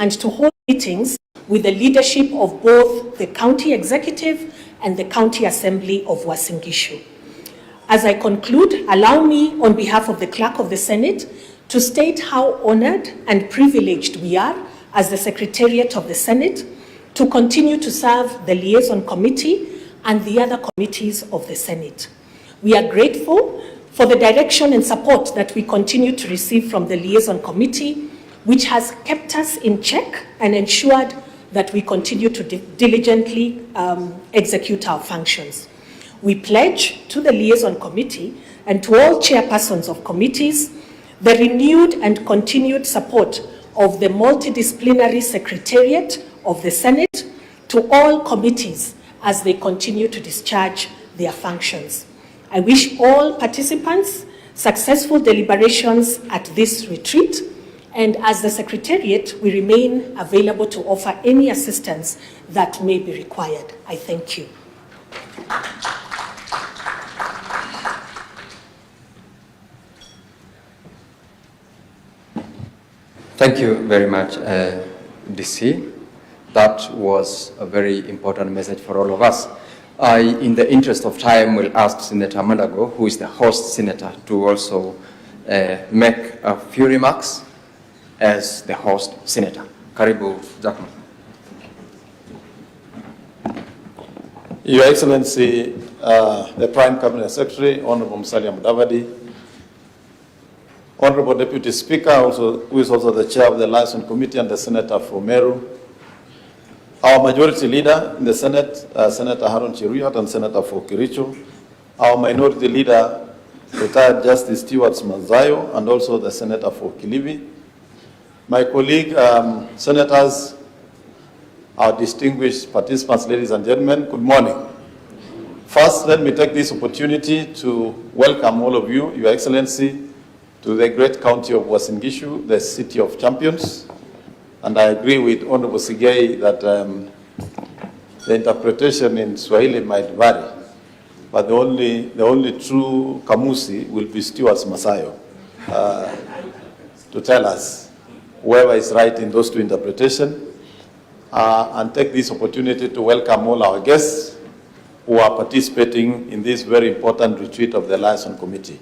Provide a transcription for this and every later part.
and to hold meetings with the leadership of both the County Executive and the County Assembly of Uasin Gishu. As I conclude, allow me, on behalf of the Clerk of the Senate, to state how honored and privileged we are as the Secretariat of the Senate to continue to serve the Liaison Committee and the other committees of the Senate. We are grateful for the direction and support that we continue to receive from the Liaison Committee, which has kept us in check and ensured that we continue to diligently execute our functions. We pledge to the Liaison Committee and to all chairpersons of committees the renewed and continued support of the multidisciplinary Secretariat of the Senate to all committees as they continue to discharge their functions. I wish all participants successful deliberations at this retreat, and as the Secretariat, we remain available to offer any assistance that may be required. I thank you. Thank you very much, DC. That was a very important message for all of us. I, in the interest of time, will ask Senator Mandago, who is the host senator, to also make a few remarks as the host senator. Karibu, Jackman. Your Excellency, the Prime Cabinet Secretary, Honorable Musalia Mudavadi, Honorable Deputy Speaker, who is also the Chair of the Liaison Committee, and the Senator for Meru, our Majority Leader in the Senate, Senator Haron Chiruyat, and Senator for Kiricho, our Minority Leader, Retired Justice Stewart Mazayo, and also the Senator for Kilivi, my colleague, Senators, our distinguished participants, ladies and gentlemen, good morning. First, let me take this opportunity to welcome all of you, Your Excellency, to the great county of Uasin Gishu, the city of champions. And I agree with Honorable Sigei that the interpretation in Swahili might vary, but the only true Kamusi will be Stewart Masayo to tell us whoever is right in those two interpretations, and take this opportunity to welcome all our guests who are participating in this very important retreat of the Liaison Committee.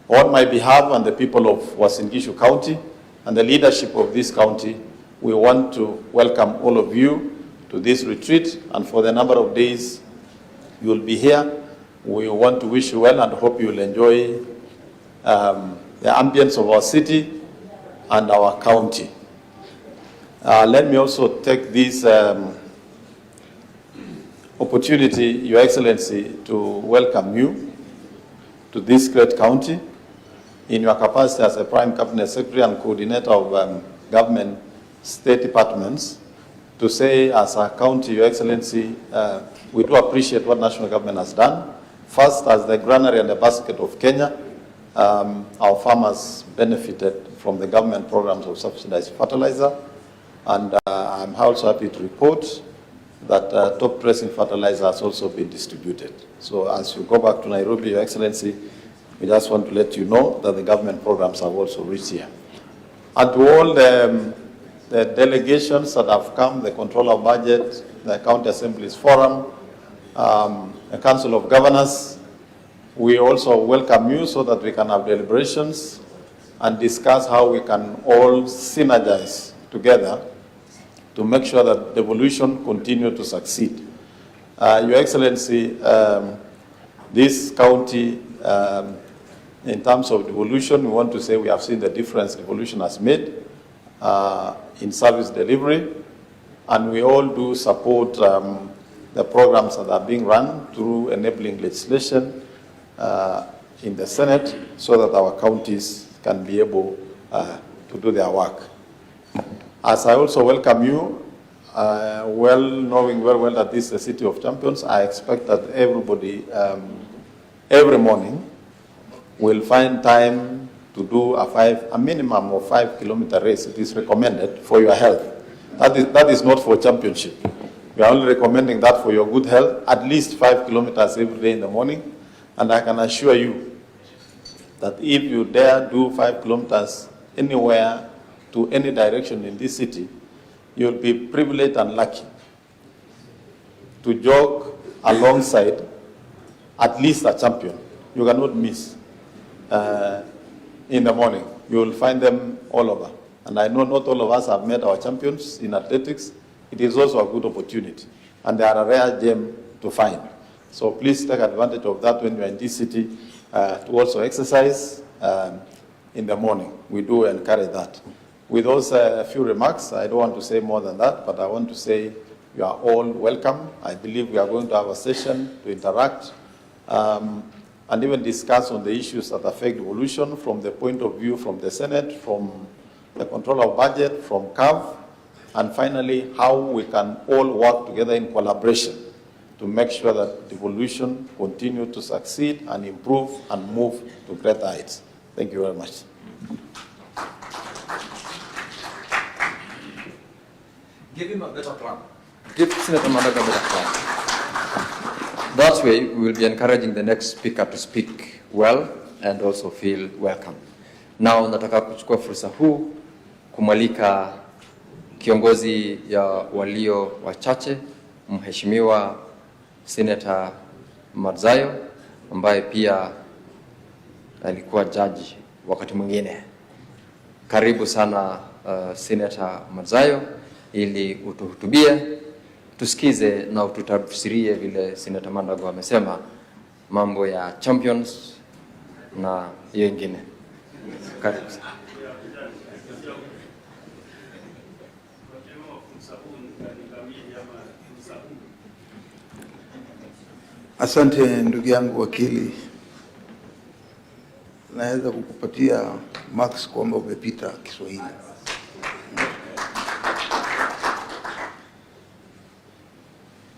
On my behalf and the people of Uasin Gishu County and the leadership of this county, we want to welcome all of you to this retreat, and for the number of days you will be here, we want to wish you well and hope you will enjoy the ambience of our city and our county. Let me also take this opportunity, Your Excellency, to welcome you to this great county in your capacity as a Prime Cabinet Secretary and Coordinator of Government State Departments, to say as a county, Your Excellency, we do appreciate what national government has done. First, as the granary and the basket of Kenya, our farmers benefited from the government programs of subsidized fertilizer. And I'm also happy to report that top dressing fertilizer has also been distributed. So as you go back to Nairobi, Your Excellency, we just want to let you know that the government programs have also reached here. And to all the delegations that have come, the Controller of Budget, the County Assemblies Forum, the Council of Governors, we also welcome you so that we can have deliberations and discuss how we can all synergize together to make sure that devolution continue to succeed. Your Excellency, this county, in terms of devolution, we want to say we have seen the difference devolution has made in service delivery, and we all do support the programs that are being run through enabling legislation in the Senate so that our counties can be able to do their work. As I also welcome you, knowing very well that this is a city of champions, I expect that everybody, every morning, will find time to do a minimum of 5-kilometer race. It is recommended for your health. That is not for championship. We are only recommending that for your good health, at least 5 kilometers every day in the morning. And I can assure you that if you dare do 5 kilometers anywhere to any direction in this city, you'll be privileged and lucky to jog alongside at least a champion. You cannot miss in the morning. You will find them all over. And I know not all of us have met our champions in athletics. It is also a good opportunity. And they are a rare gem to find. So please take advantage of that when you are in this city to also exercise in the morning. We do encourage that. With those few remarks, I don't want to say more than that, but I want to say you are all welcome. I believe we are going to have a session to interact and even discuss on the issues that affect devolution from the point of view from the Senate, from the control of budget, from CAV, and finally how we can all work together in collaboration to make sure that devolution continue to succeed and improve and move to greater heights. Thank you very much. Give him a better clap. Give Senator Madaga a better clap. That way, we will be encouraging the next speaker to speak well and also feel welcome. Now, nataka kuchukua fursa huu kumwalika kiongozi ya walio wachache, Mheshimiwa Senator Madzayo, ambaye pia alikuwa judge wakati mwingine. Karibu sana Senator Madzayo, ili utuhutubie, tusikize na ututafsirie vile Senator Madago amesema mambo ya champions na hiyo ingine. Karibu sana. Asante ndugu yangu wakili, naweza kukupatia marks kwamba umepita Kiswahili.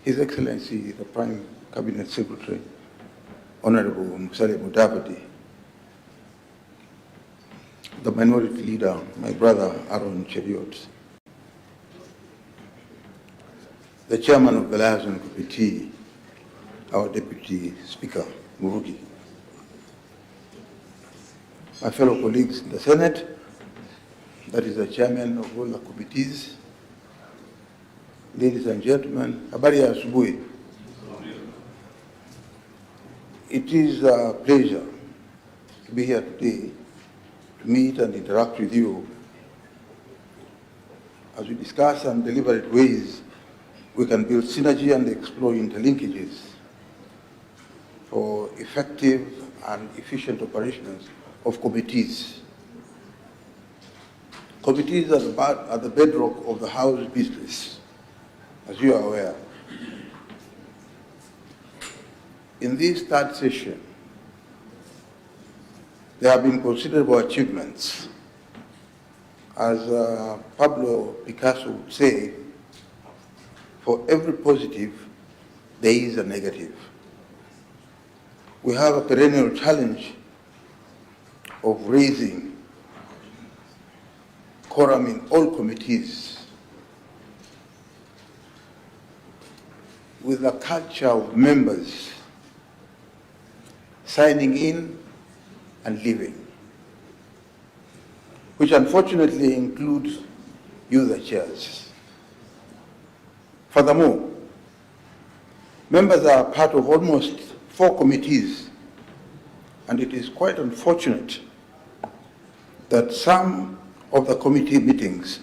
His Excellency, the Prime Cabinet Secretary, Honorable Musalia Mudavadi, the Minority Leader, my brother Aaron Cheriot, the Chairman of the Liaison Committee, our Deputy Speaker, Murugi, my fellow colleagues in the Senate, that is the Chairman of all the committees, ladies and gentlemen, habari ya asubuhi. It is a pleasure to be here today to meet and interact with you as we discuss and deliberate ways we can build synergy and explore interlinkages for effective and efficient operations of committees. Committees are the bedrock of the House business, as you are aware. In this third session, there have been considerable achievements. As Pablo Picasso would say, for every positive, there is a negative. We have a perennial challenge of raising quorum in all committees with a culture of members signing in and leaving, which unfortunately includes you, the chairs. Furthermore, members are part of almost 4 committees, and it is quite unfortunate that some of the committee meetings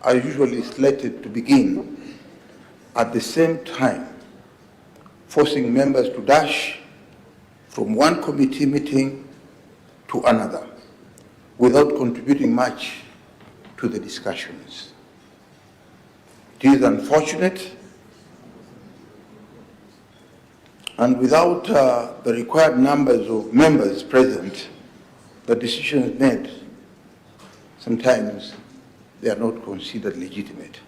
are usually slated to begin at the same time, forcing members to dash from one committee meeting to another without contributing much to the discussions. It is unfortunate, and without the required numbers of members present, the decisions made, sometimes they are not considered legitimate.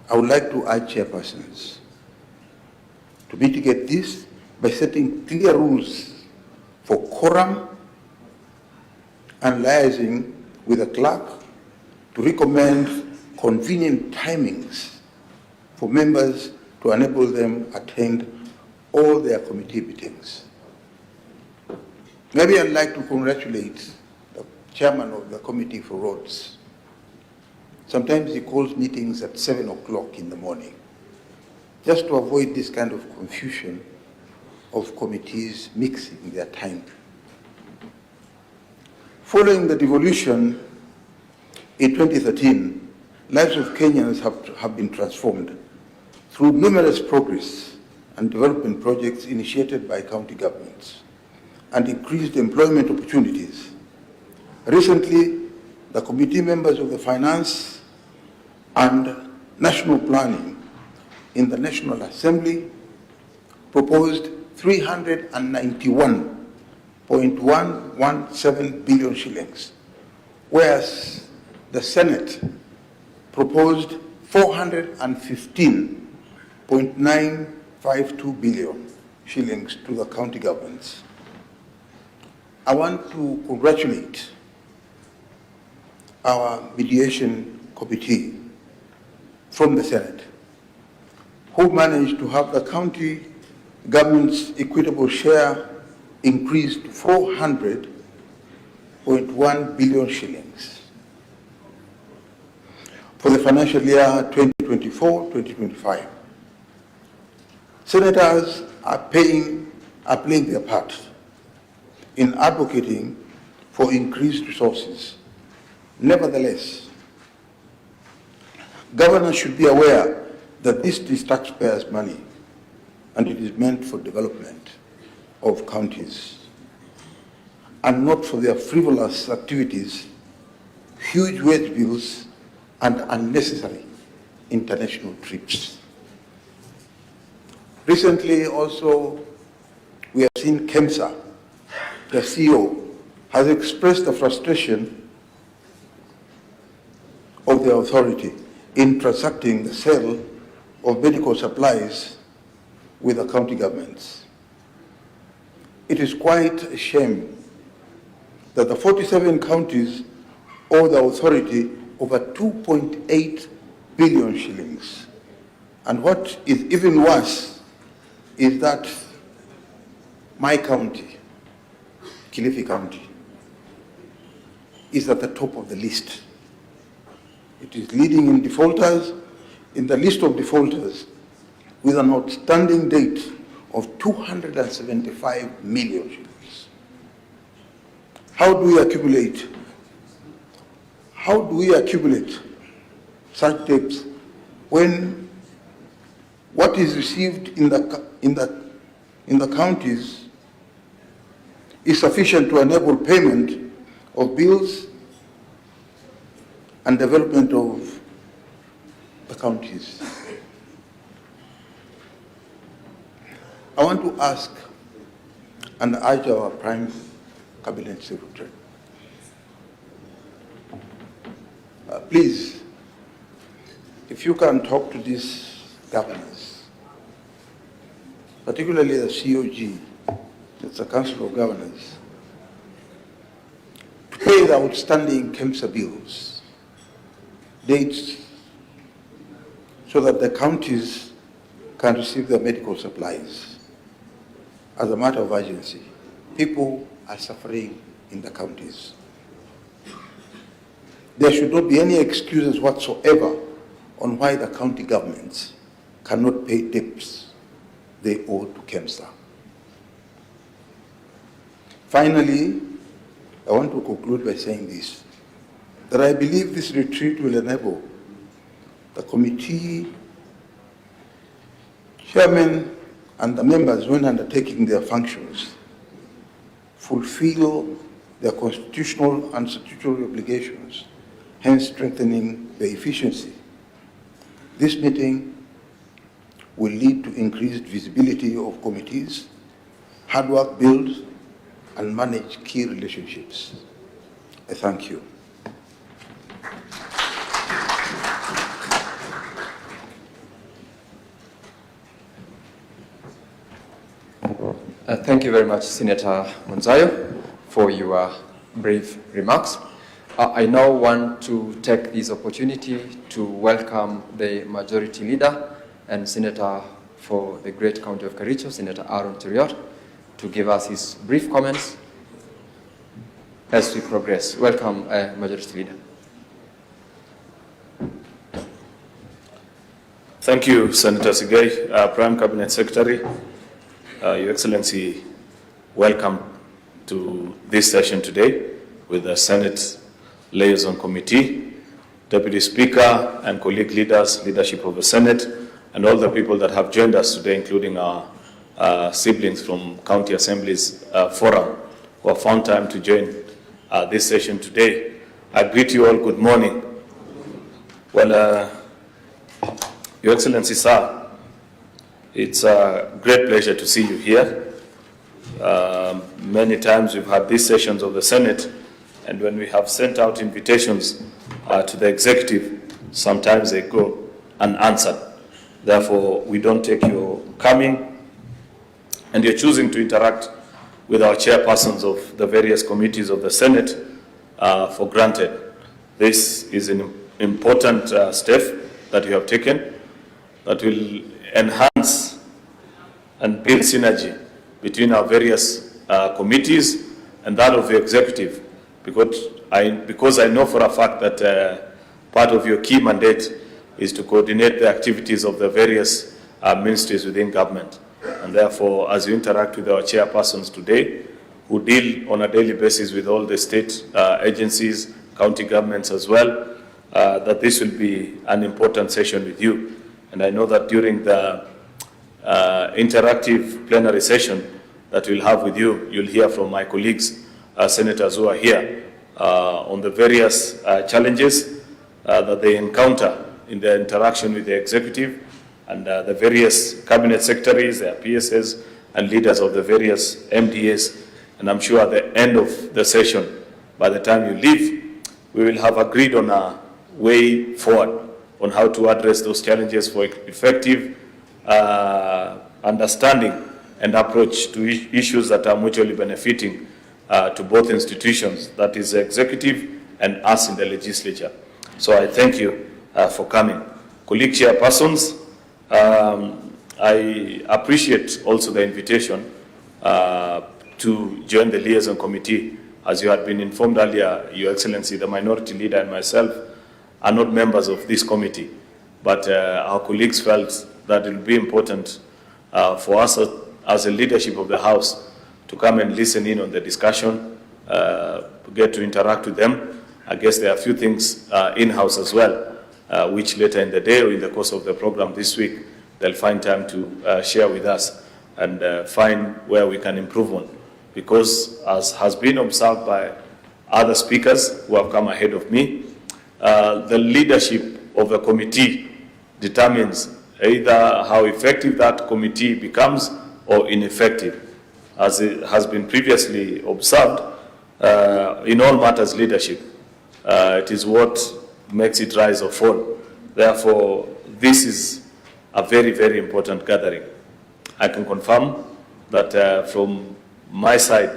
I would like to urge chairpersons to mitigate this by setting clear rules for quorum and liaising with the clerk to recommend convenient timings for members to enable them attend all their committee meetings. Maybe I'd like to congratulate the chairman of the Committee for Roads. Sometimes he calls meetings at 7 o'clock in the morning, just to avoid this kind of confusion of committees mixing their time. Following the devolution in 2013, lives of Kenyans have been transformed through numerous progress and development projects initiated by county governments and increased employment opportunities. Recently, the committee members of the Finance and National Planning in the National Assembly proposed 391.117 billion shillings, whereas the Senate proposed 415.952 billion shillings to the county governments. I want to congratulate our mediation committee from the Senate, who managed to have the county government's equitable share increased to 400.1 billion shillings for the financial year 2024-2025. Senators are playing their part in advocating for increased resources. Nevertheless, governors should be aware that this is taxpayers' money and it is meant for development of counties and not for their frivolous activities, huge wage bills, and unnecessary international trips. Recently also, we have seen KEMSA, the CEO, has expressed the frustration of the authority in transacting the sale of medical supplies with the county governments. It is quite a shame that the 47 counties owe the authority over 2.8 billion shillings. And what is even worse is that my county, Kilifi County, is at the top of the list. It is leading in defaulters, in the list of defaulters, with an outstanding debt of 275 million shillings. How do we accumulate such debts when what is received in the counties is sufficient to enable payment of bills and development of the counties? I want to ask and urge our Prime Cabinet Secretary, please, if you can talk to these governors, particularly the COG, that's the Council of Governors, to pay the outstanding KEMSA bills, dates, so that the counties can receive their medical supplies as a matter of urgency. People are suffering in the counties. There should not be any excuses whatsoever on why the county governments cannot pay debts they owe to KEMSA. Finally, I want to conclude by saying this, that I believe this retreat will enable the committee chairmen and the members, when undertaking their functions, fulfill their constitutional and statutory obligations, hence strengthening the efficiency. This meeting will lead to increased visibility of committees, hard work builds, and manage key relationships. I thank you. Thank you very much, Senator Monzayo, for your brief remarks. I now want to take this opportunity to welcome the Majority Leader and Senator for the Great County of Kericho, Senator Aaron Cheriot, to give us his brief comments as we progress. Welcome, Majority Leader. Thank you, Senator Sigay, Prime Cabinet Secretary. Your Excellency, welcome to this session today with the Senate Liaison Committee, Deputy Speaker and colleague leaders, leadership of the Senate, and all the people that have joined us today, including our siblings from County Assemblies Forum, who have found time to join this session today. I greet you all good morning. Well, Your Excellency, sir, it's a great pleasure to see you here. Many times we've had these sessions of the Senate, and when we have sent out invitations to the executive, sometimes they go unanswered. Therefore, we don't take your coming and you're choosing to interact with our chairpersons of the various committees of the Senate for granted. This is an important step that you have taken that will enhance and build synergy between our various committees and that of the executive, because I know for a fact that part of your key mandate is to coordinate the activities of the various ministries within government. And therefore, as you interact with our chairpersons today, who deal on a daily basis with all the state agencies, county governments as well, that this will be an important session with you. And I know that during the interactive plenary session that we'll have with you, you'll hear from my colleagues, senators who are here, on the various challenges that they encounter in their interaction with the executive and the various cabinet secretaries, their PSs, and leaders of the various MDAs. And I'm sure at the end of the session, by the time you leave, we will have agreed on a way forward on how to address those challenges for effective understanding and approach to issues that are mutually benefiting to both institutions, that is the executive and us in the legislature. So I thank you for coming. Colleague chairpersons, I appreciate also the invitation to join the Liaison Committee. As you had been informed earlier, Your Excellency, the Minority Leader and myself are not members of this committee, but our colleagues felt that it would be important for us as a leadership of the House to come and listen in on the discussion, get to interact with them. I guess there are a few things in-house as well, which later in the day or in the course of the program this week, they'll find time to share with us and find where we can improve on. Because as has been observed by other speakers who have come ahead of me, the leadership of the committee determines either how effective that committee becomes or ineffective. As it has been previously observed, in all matters leadership, it is what makes it rise or fall. Therefore, this is a very, very important gathering. I can confirm that from my side,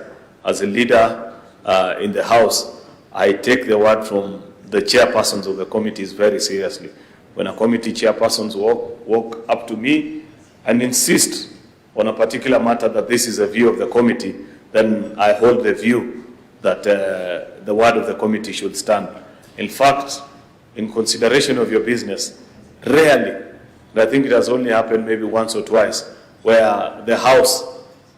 as a leader in the House, I take the word from the chairpersons of the committees very seriously. When a committee chairpersons walk up to me and insist on a particular matter that this is a view of the committee, then I hold the view that the word of the committee should stand. In fact, in consideration of your business, rarely, and I think it has only happened maybe once or twice, where the House,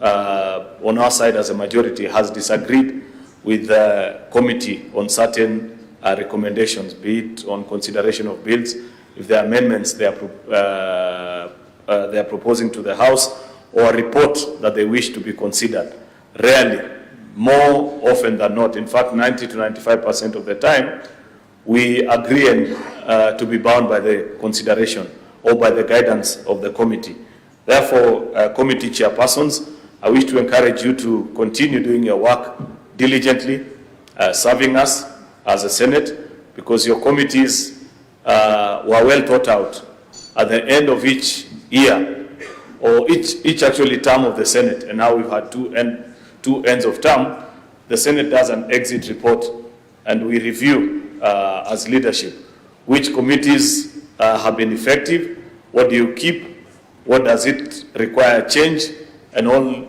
on our side as a majority, has disagreed with the committee on certain recommendations, be it on consideration of bills, if there are amendments they are proposing to the House, or a report that they wish to be considered. Rarely, more often than not, in fact 90 to 95% of the time, we agree to be bound by the consideration or by the guidance of the committee. Therefore, committee chairpersons, I wish to encourage you to continue doing your work diligently, serving us as a Senate, because your committees were well thought out. At the end of each year, or each actually term of the Senate, and now we've had two ends of term, the Senate does an exit report, and we review as leadership which committees have been effective, what do you keep, what does it require change, and all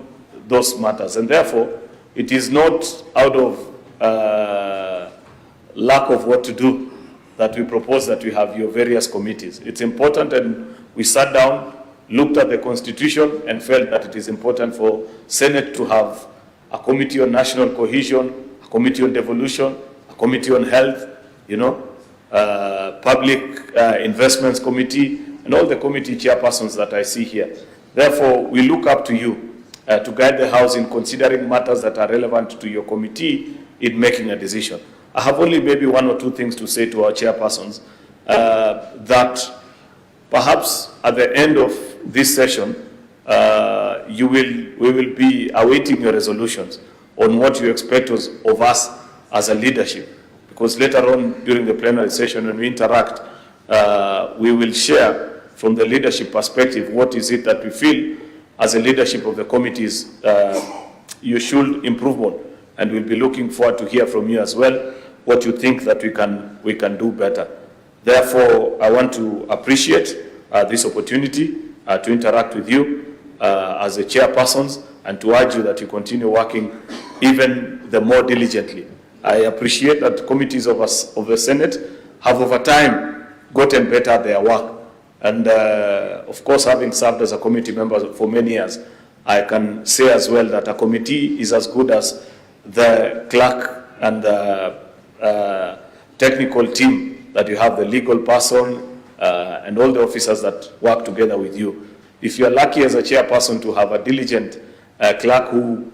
those matters. And therefore, it is not out of lack of what to do that we propose that we have your various committees. It's important, and we sat down, looked at the Constitution, and felt that it is important for Senate to have a committee on national cohesion, a committee on devolution, a committee on health, public investments committee, and all the committee chairpersons that I see here. Therefore, we look up to you to guide the House in considering matters that are relevant to your committee in making a decision. I have only maybe one or two things to say to our chairpersons, that perhaps at the end of this session, we will be awaiting your resolutions on what you expect of us as a leadership. Because later on during the plenary session when we interact, we will share from the leadership perspective what is it that we feel as a leadership of the committees you should improve on. And we'll be looking forward to hear from you as well what you think that we can do better. Therefore, I want to appreciate this opportunity to interact with you as the chairpersons, and to urge you that you continue working even the more diligently. I appreciate that committees of the Senate have over time gotten better at their work. And of course, having served as a committee member for many years, I can say as well that a committee is as good as the clerk and the technical team that you have, the legal person, and all the officers that work together with you. If you are lucky as a chairperson to have a diligent clerk who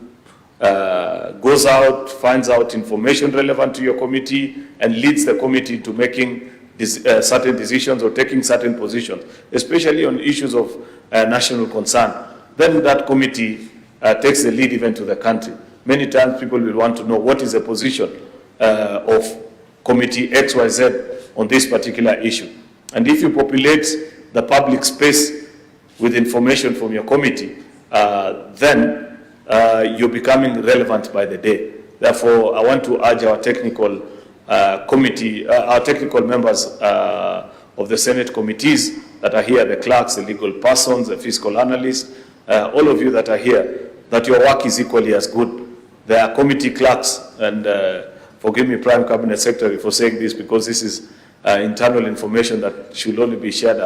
goes out, finds out information relevant to your committee, and leads the committee to making certain decisions or taking certain positions, especially on issues of national concern, then that committee takes the lead even to the country. Many times people will want to know what is the position of committee XYZ on this particular issue. And if you populate the public space with information from your committee, then you're becoming relevant by the day. Therefore, I want to urge our technical our technical members of the Senate committees that are here, the clerks, the legal persons, the fiscal analysts, all of you that are here, that your work is equally as good. There are committee clerks, and forgive me, Prime Cabinet Secretary, for saying this, because this is internal information that should only be shared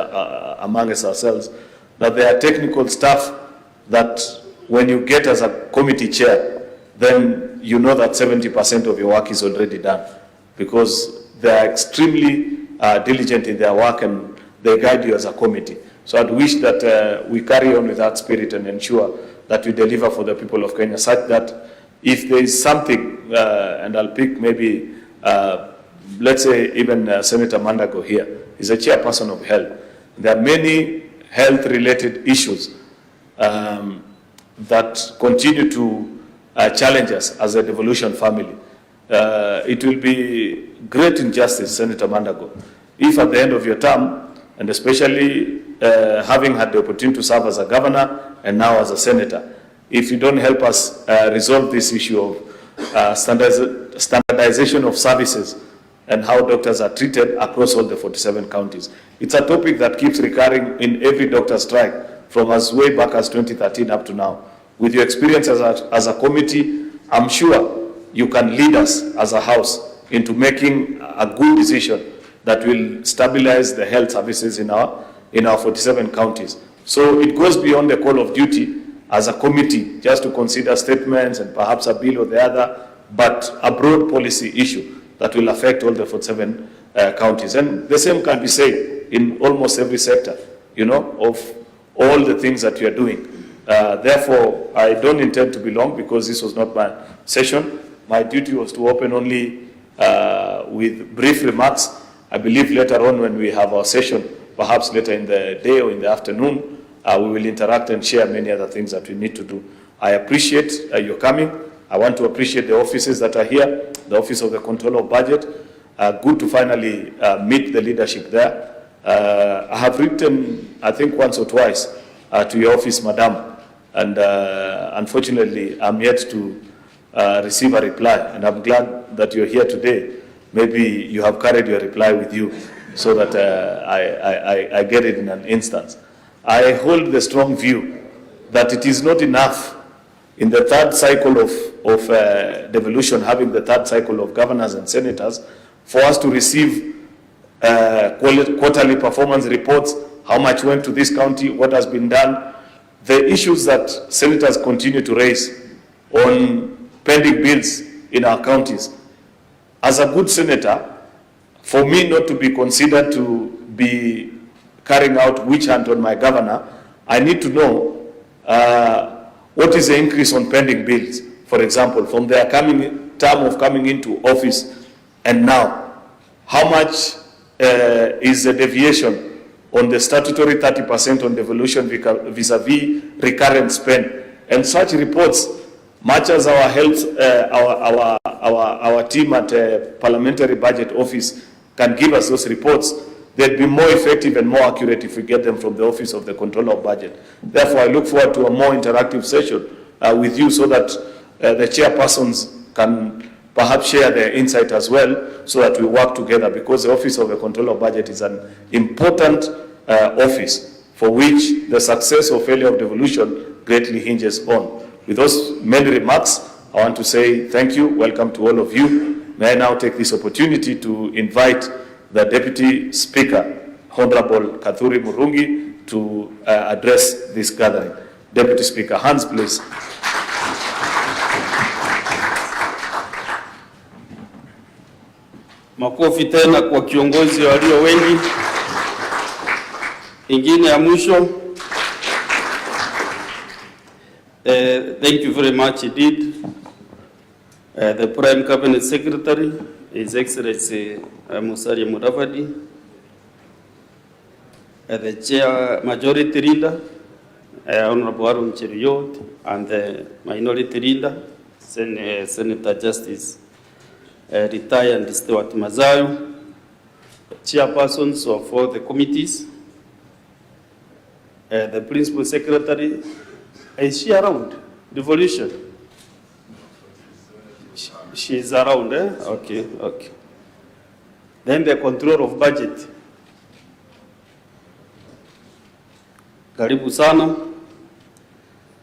among us ourselves, that there are technical staff that when you get as a committee chair, then you know that 70% of your work is already done, because they are extremely diligent in their work and they guide you as a committee. So I'd wish that we carry on with that spirit and ensure that we deliver for the people of Kenya, such that if there is something, and I'll pick maybe, let's say even Senator Mandago here, is a chairperson of health. There are many health-related issues that continue to challenge us as a devolution family. It will be great injustice, Senator Mandago, if at the end of your term, and especially having had the opportunity to serve as a governor and now as a senator, if you don't help us resolve this issue of standardization of services and how doctors are treated across all the 47 counties. It's a topic that keeps recurring in every doctor strike from as way back as 2013 up to now. With your experience as a committee, I'm sure you can lead us as a house into making a good decision that will stabilize the health services in our 47 counties. So it goes beyond the call of duty as a committee just to consider statements and perhaps a bill or the other, but a broad policy issue that will affect all the 47 counties. And the same can be said in almost every sector, of all the things that you are doing. Therefore, I don't intend to be long because this was not my session. My duty was to open only with brief remarks. I believe later on when we have our session, perhaps later in the day or in the afternoon, we will interact and share many other things that we need to do. I appreciate your coming. I want to appreciate the offices that are here, the Office of the Controller of Budget. Good to finally meet the leadership there. I have written, I think once or twice, to your office, Madam, and unfortunately, I'm yet to receive a reply, and I'm glad that you're here today. Maybe you have carried your reply with you so that I get it in an instance. I hold the strong view that it is not enough in the third cycle of devolution, having the third cycle of governors and senators, for us to receive quarterly performance reports, how much went to this county, what has been done. The issues that senators continue to raise on pending bills in our counties. As a good senator, for me not to be considered to be carrying out witch hunt on my governor, I need to know what is the increase on pending bills, for example, from their term of coming into office and now. How much is the deviation on the statutory 30% on devolution vis-a-vis recurrent spend? And such reports, much as our health, our team at Parliamentary Budget Office can give us those reports, they'd be more effective and more accurate if we get them from the Office of the Controller of Budget. Therefore, I look forward to a more interactive session with you so that the chairpersons can perhaps share their insight as well, so that we work together, because the Office of the Controller of Budget is an important office for which the success or failure of devolution greatly hinges on. With those many remarks, I want to say thank you, welcome to all of you. May I now take this opportunity to invite the Deputy Speaker, Honorable Kathuri Murungi, to address this gathering. Deputy Speaker, hands please. Makofi tena kwa kiongozi walio wengi. Ingine ya mwisho. Thank you very much indeed. The Prime Cabinet Secretary, His Excellency Musalia Mudavadi, the Chair Majority Leader, Honorable Arun Cheruiyot, and the Minority Leader, Senator Justice retired Stewart Mazayo, chairpersons of all the committees, the Principal Secretary. Is she around? Devolution? She is around, eh? Okay, okay. Then the Controller of Budget. Karibu sana.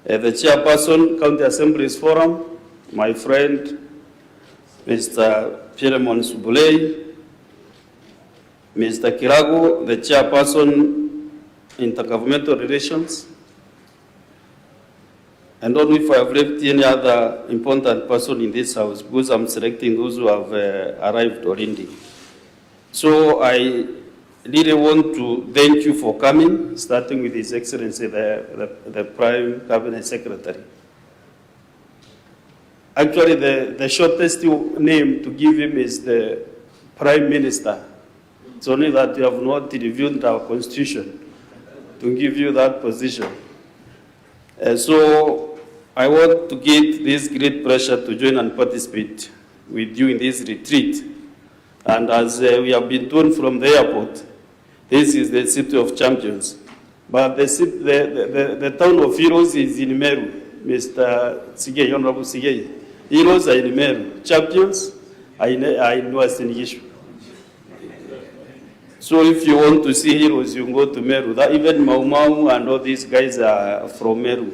The Chairperson, County Assemblies Forum, my friend, Mr. Philemon Subulei, Mr. Kirago, the Chairperson, Intergovernmental Relations, and don't know if I have left any other important person in this house, because I'm selecting those who have arrived already. So I really want to thank you for coming, starting with His Excellency, the Prime Cabinet Secretary. Actually, the shortest name to give him is the Prime Minister. It's only that you have not reviewed our Constitution to give you that position. So I want to get this great pleasure to join and participate with you in this retreat. And as we have been told from the airport, this is the city of champions. But the town of heroes is in Meru, Mr. Sigei, Honorable Sigei. Heroes are in Meru, champions are in Uasin Gishu. So if you want to see heroes, you go to Meru. Even Mau Mau and all these guys are from Meru.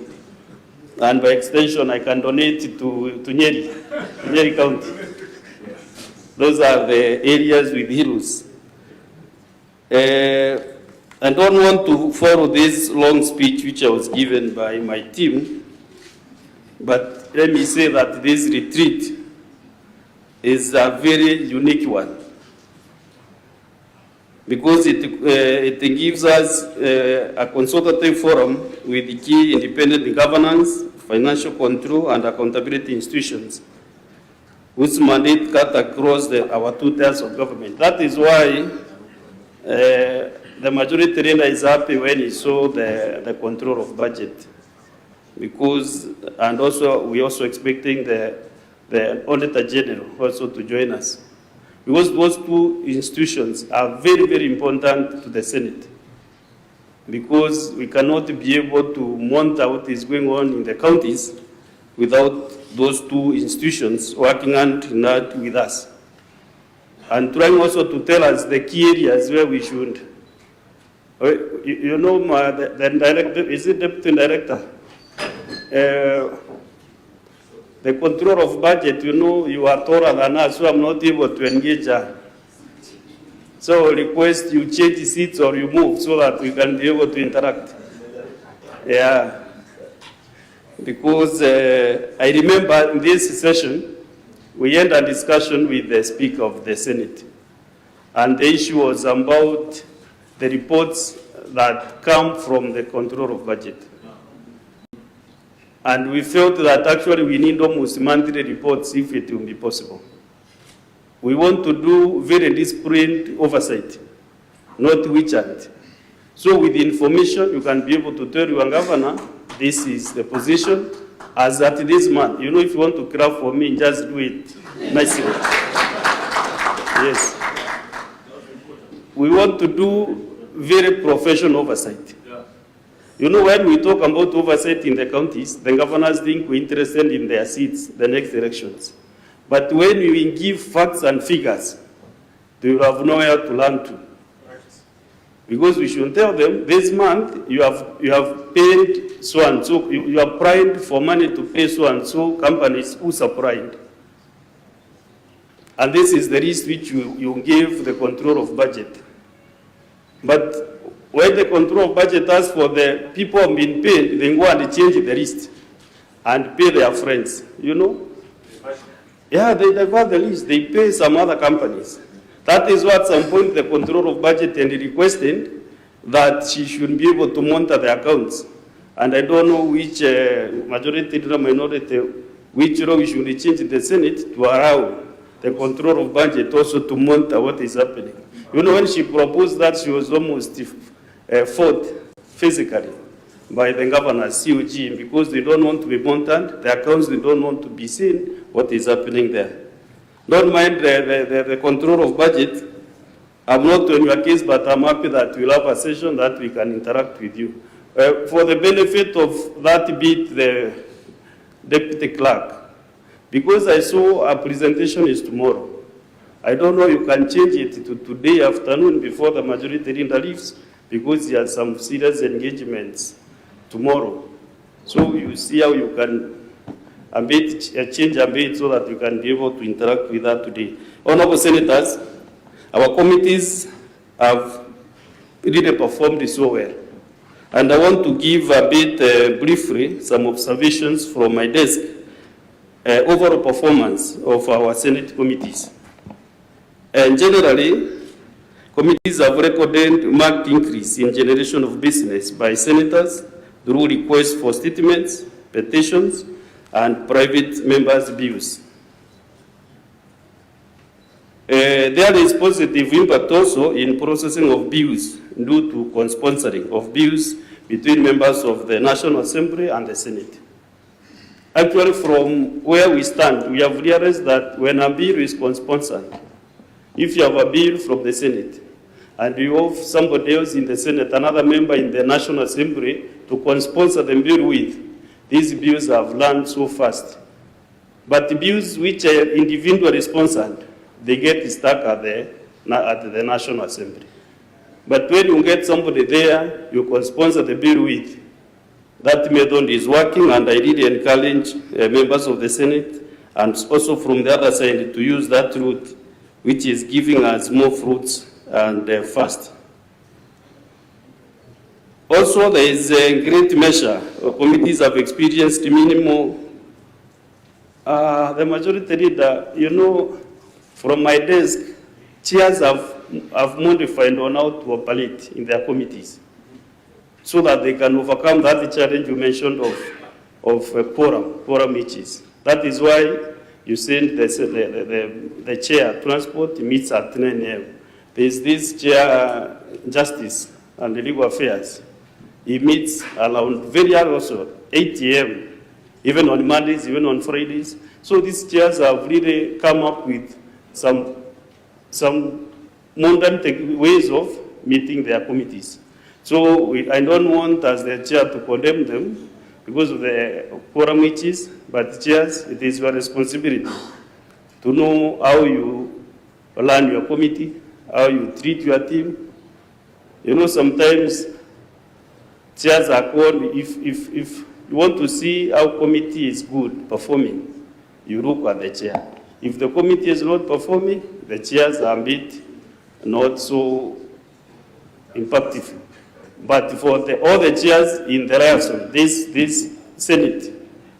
And by extension, I can donate to Nyeri County. Those are the areas with heroes. I don't want to follow this long speech which I was given by my team, but let me say that this retreat is a very unique one, because it gives us a consultative forum with key independent governance, financial control, and accountability institutions, whose mandate cut across our 2 tiers of government. That is why the majority leader is happy when he saw the control of budget, because, and also we also expecting the Auditor General also to join us, because those two institutions are very, very important to the Senate, because we cannot be able to monitor what is going on in the counties without those two institutions working hand in hand with us, and trying also to tell us the key areas where we should. You know, the director, is it Deputy Director? The control of budget, you know, you are taller than us, so I'm not able to engage her. So I request you change seats or you move so that we can be able to interact. Yeah. Because I remember in this session, we had a discussion with the Speaker of the Senate. And the issue was about the reports that come from the control of budget. And we felt that actually we need almost monthly reports if it will be possible. We want to do very disciplined oversight, not witch hunt. So with the information, you can be able to tell your governor, this is the position as at this month. You know, if you want to craft for me, just do it nicely. Yes. We want to do very professional oversight. You know, when we talk about oversight in the counties, the governors think we're interested in their seats, the next elections. But when we give facts and figures, they will have nowhere to learn to. Because we should tell them, this month you have paid so and so, you are primed for money to pay so and so companies who supplied. And this is the risk which you give the control of budget. But when the control of budget asks for the people who have been paid, they go and change the list and pay their friends, you know? Yeah, they divert the list, they pay some other companies. That is what at some point the control of budget and requested that she should be able to monitor the accounts. And I don't know which majority or minority, which law we should change in the Senate to allow the control of budget also to monitor what is happening. You know, when she proposed that, she was almost fought physically by the governor's COG because they don't want to be monitored, the accounts, they don't want to be seen what is happening there. Don't mind the control of budget. I'm not on your case, but I'm happy that we'll have a session that we can interact with you. For the benefit of that bit, the deputy clerk, because I saw a presentation is tomorrow. I don't know, you can change it to today afternoon before the majority leader leaves, because he has some serious engagements tomorrow. So you see how you can change a bit so that you can be able to interact with that today. Honorable Senators, our committees have really performed so well. And I want to give a bit briefly some observations from my desk, overall performance of our Senate committees. And generally, committees have recorded marked increase in generation of business by senators through requests for statements, petitions, and private members' bills. There is positive impact also in processing of bills due to co-sponsoring of bills between members of the National Assembly and the Senate. Actually, from where we stand, we have realized that when a bill is co-sponsored, if you have a bill from the Senate, and you have somebody else in the Senate, another member in the National Assembly, to co-sponsor the bill with, these bills have learned so fast. But the bills which are individually sponsored, they get stuck at the National Assembly. But when you get somebody there, you can sponsor the bill with. That method is working, and I really encourage members of the Senate and also from the other side to use that route, which is giving us more fruits and fast. Also, there is a great measure. Committees have experienced minimal. The majority leader, you know, from my desk, chairs have modified on how to operate in their committees so that they can overcome that challenge you mentioned of quorum issues. That is why you send the chair transport meets at 9 a.m. There is this chair justice and legal affairs. He meets around very early also, 8 a.m., even on Mondays, even on Fridays. So these chairs have really come up with some modern ways of meeting their committees. So I don't want as the chair to condemn them because of the quorum issues, but chairs, it is your responsibility to know how you run your committee, how you treat your team. You know, sometimes chairs are called, if you want to see how committee is good performing, you look at the chair. If the committee is not performing, the chairs are a bit not so impactful. But for all the chairs in the Liaison, this Senate,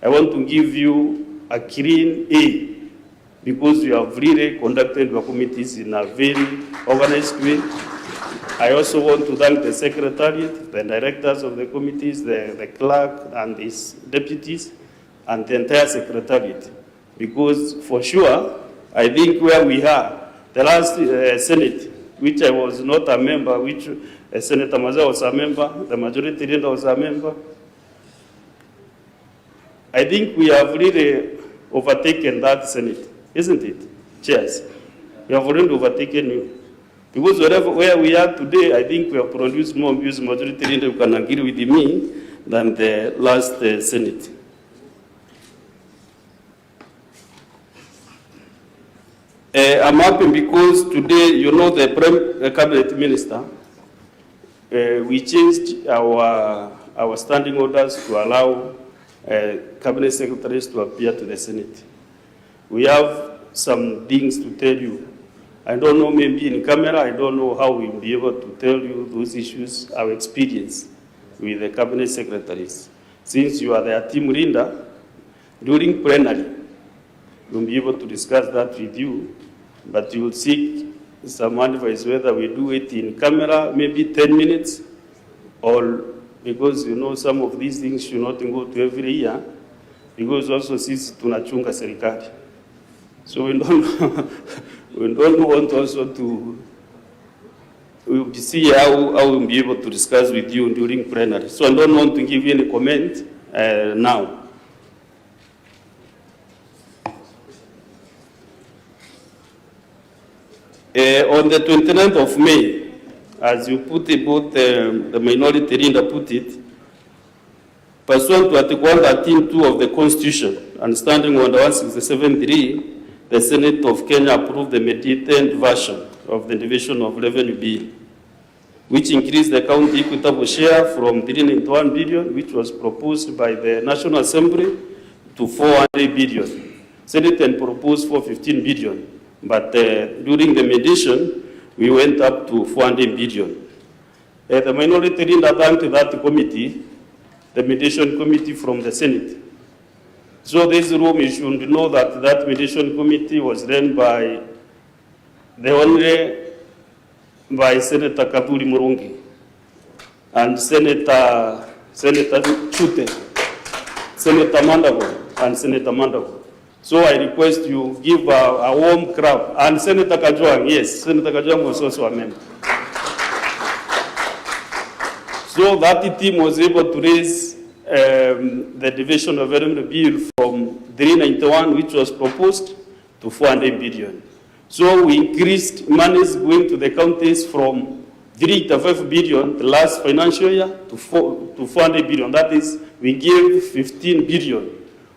I want to give you a clean A, because you have really conducted your committees in a very organized way. I also want to thank the Secretariat, the directors of the committees, the clerk and his deputies, and the entire Secretariat. Because for sure, I think where we are, the last Senate, which I was not a member, which Senator Maza was a member, the majority leader was a member, I think we have really overtaken that Senate, isn't it? Chairs, we have already overtaken you. Because where we are today, I think we have produced more views, majority leader who can agree with me, than the last Senate. I'm happy because today, you know, the cabinet minister, we changed our standing orders to allow cabinet secretaries to appear to the Senate. We have some things to tell you. I don't know, maybe in camera, I don't know how we'll be able to tell you those issues, our experience with the cabinet secretaries. Since you are their team leader, during plenary, we'll be able to discuss that with you, but you'll seek some advice whether we do it in camera, maybe 10 minutes, or because, you know, some of these things should not go to every year, because also since tunachunga serikali. So we don't want also to see how we'll be able to discuss with you during plenary. So I don't want to give you any comment now. On the 29th of May, as you put it, both the minority leader put it, pursuant to Article 113(2) of the Constitution and standing under 167(3), the Senate of Kenya approved the mediated version of the Division of Revenue Bill, which increased the county equitable share from 391 billion, which was proposed by the National Assembly, to 400 billion. Senate then proposed 415 billion, but during the mediation, we went up to 400 billion. The minority leader thanked that committee, the mediation committee from the Senate. So this room, you should know that that mediation committee was run by Senator Kaduri Murungi and Senator Chute, Senator Mandago. So I request you give a warm clap. And Senator Kajwang, yes, Senator Kajwang was also a member. So that team was able to raise the Division of Revenue Bill from 391, which was proposed, to 400 billion. So we increased monies going to the counties from 385 billion the last financial year to 400 billion. That is, we gave 15 billion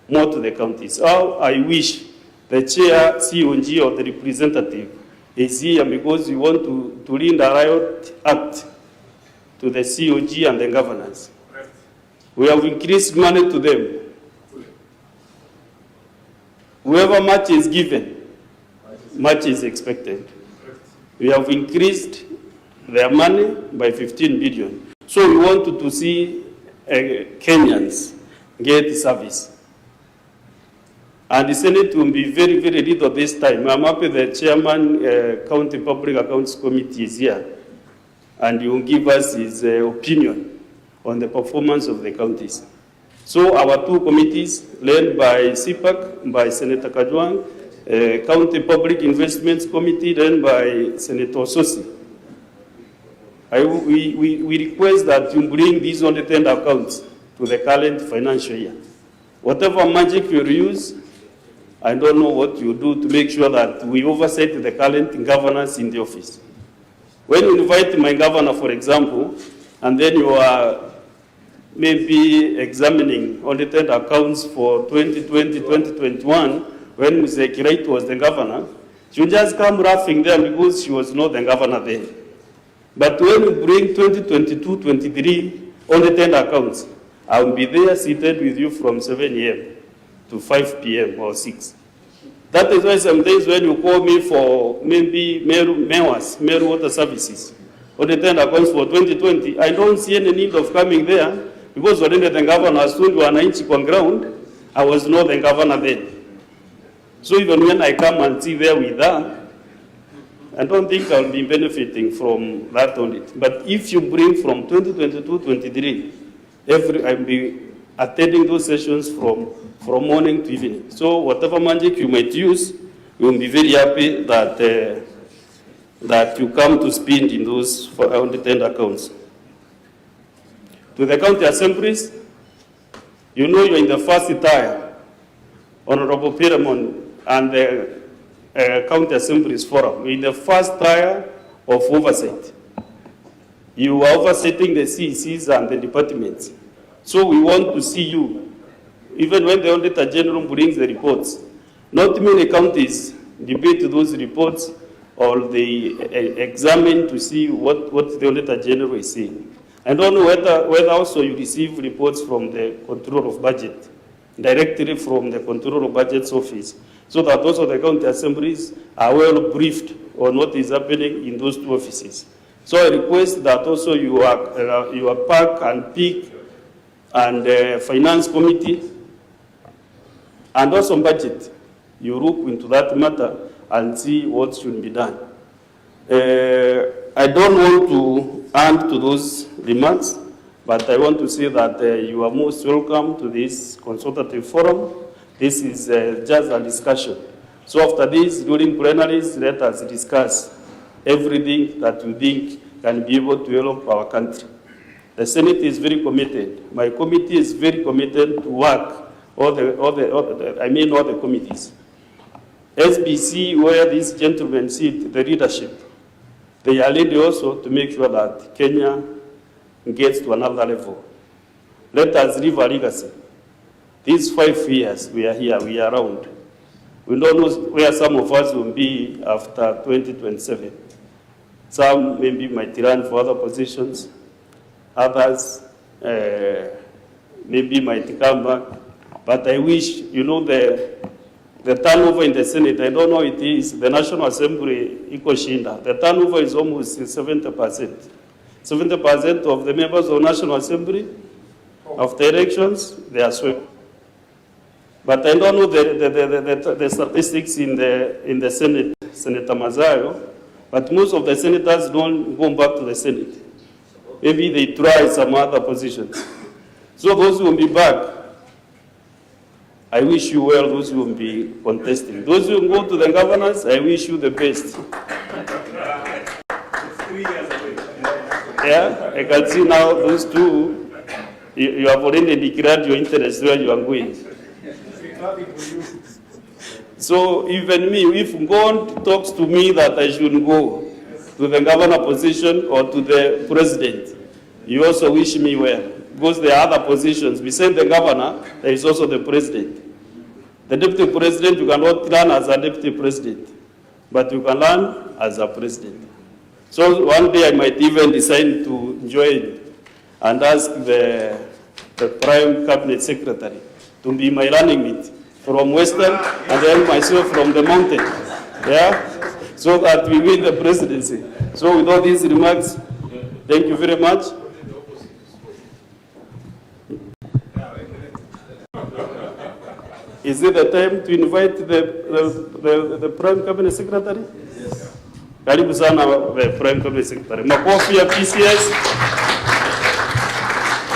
more to the counties. How I wish the chair, COG, or the representative is here, because we want to lend a riot act to the COG and the governors. We have increased money to them. Whoever much is given, much is expected. We have increased their money by 15 billion. So we wanted to see Kenyans get service. And the Senate will be very, very little this time. I'm happy the chairman, County Public Accounts Committee is here, and he will give us his opinion on the performance of the counties. So our two committees, led by CPAC, by Senator Kajwang, County Public Investments Committee, led by Senator Sosi. We request that you bring these audited accounts to the current financial year. Whatever magic you use, I don't know what you do to make sure that we oversight the current governance in the office. When you invite my governor, for example, and then you are maybe examining audited accounts for 2020, 2021, when Mr. Kiraitu was the governor, she would just come laughing there because she was not the governor then. But when you bring 2022, 23 audited accounts, I will be there seated with you from 7 a.m. to 5 p.m. or 6. That is why some days when you call me for maybe Meru Water Services, or the tender accounts for 2020, I don't see any need of coming there, because when the governor was told wananchi on ground, I was not the governor then. So even when I come and see where we are, I don't think I'll be benefiting from that on it. But if you bring from 2022-23, I'll be attending those sessions from morning to evening. So whatever magic you might use, we'll be very happy that that you come to spend in those on the tender accounts. To the county assemblies, you know you're in the first tier, Honorable Piramon and the County Assemblies Forum, in the first tier of oversight. You are overseeing the CECs and the departments. So we want to see you, even when the Auditor General brings the reports. Not many counties debate those reports or they examine to see what the Auditor General is saying. I don't know whether also you receive reports from the Controller of Budget, directly from the Controller of Budget's office, so that also the county assemblies are well briefed on what is happening in those two offices. So I request that also your PAC and PIC and Finance Committee and also budget, you look into that matter and see what should be done. I don't want to add to those remarks, but I want to say that you are most welcome to this consultative forum. This is just a discussion. So after this, during plenaries, let us discuss everything that we think can be able to help our country. The Senate is very committed. My committee is very committed to work, all the committees. SBC, where these gentlemen sit, the leadership, they are ready also to make sure that Kenya gets to another level. Let us leave a legacy. These 5 years we are here, we are around. We don't know where some of us will be after 2027. Some maybe might run for other positions. Others maybe might come back. But I wish, you know, the turnover in the Senate, I don't know it is, the National Assembly, Ikoshinda, the turnover is almost 70%. 70% of the members of the National Assembly, after elections, they are swept. But I don't know the statistics in the Senate, Senator Mazayo, but most of the senators don't go back to the Senate. Maybe they try some other positions. So those who will be back, I wish you well, those who will be contesting. Those who will go to the governors, I wish you the best. Yeah, I can see now those two, you have already declared your interest where you are going. So even me, if God talks to me that I should go to the governor position or to the president, you also wish me well. Because there are other positions. Besides the governor, there is also the president. The deputy president, you cannot run as a deputy president, but you can run as a president. So one day I might even decide to join and ask the Prime Cabinet Secretary to be my running mate from Western and then myself from the mountain. Yeah? So that we win the presidency. So with all these remarks, thank you very much. Is it the time to invite the Prime Cabinet Secretary? Yes. Karibu sana the Prime Cabinet Secretary. Makofi ya PCS.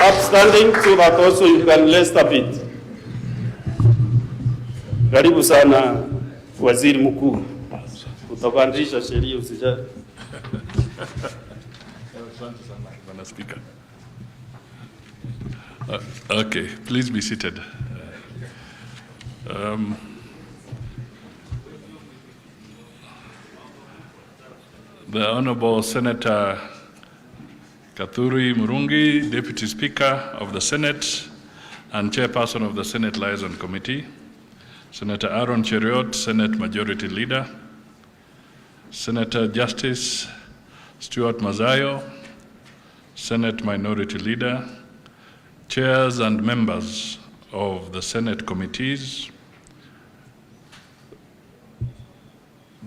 Upstanding so that also you can rest a bit. Karibu sana Waziri Mkuu. Utabadilisha sheria usijali. Speaker. Okay, please be seated. The Honorable Senator Kathuri Murungi, Deputy Speaker of the Senate and Chairperson of the Senate Liaison Committee, Senator Aaron Cheriot, Senate Majority Leader, Senator Justice Stuart Mazayo, Senate Minority Leader, Chairs, chairs and members of the Senate committees,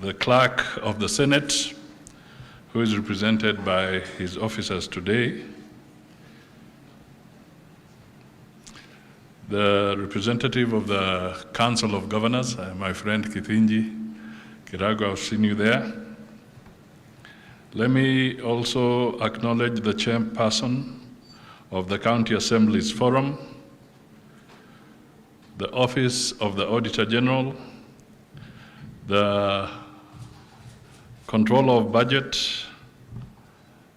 the clerk of the Senate, who is represented by his officers today, the representative of the Council of Governors, my friend Kithinji Kirago, I've seen you there. Let me also acknowledge the chairperson of the County Assembly's Forum, the Office of the Auditor General, the Controller of Budget,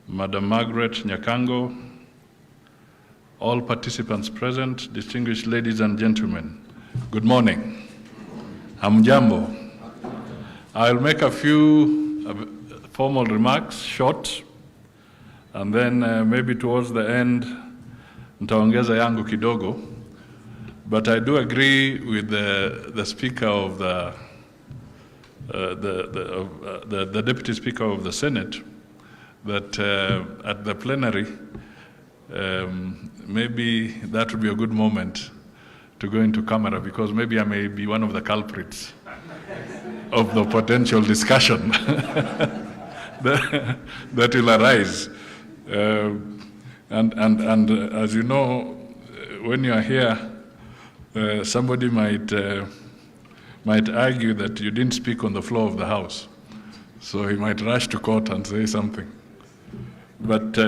Madam Margaret Nyakango, all participants present, distinguished ladies and gentlemen, good morning. Hamjambo. I'll make a few formal remarks, short, and then maybe towards the end, nitaongeza yangu kidogo. But I do agree with the Speaker of the Deputy Speaker of the Senate that at the plenary, maybe that would be a good moment to go into camera, because maybe I may be one of the culprits of the potential discussion that will arise. And as you know, when you are here, somebody might argue that you didn't speak on the floor of the House. So he might rush to court and say something. But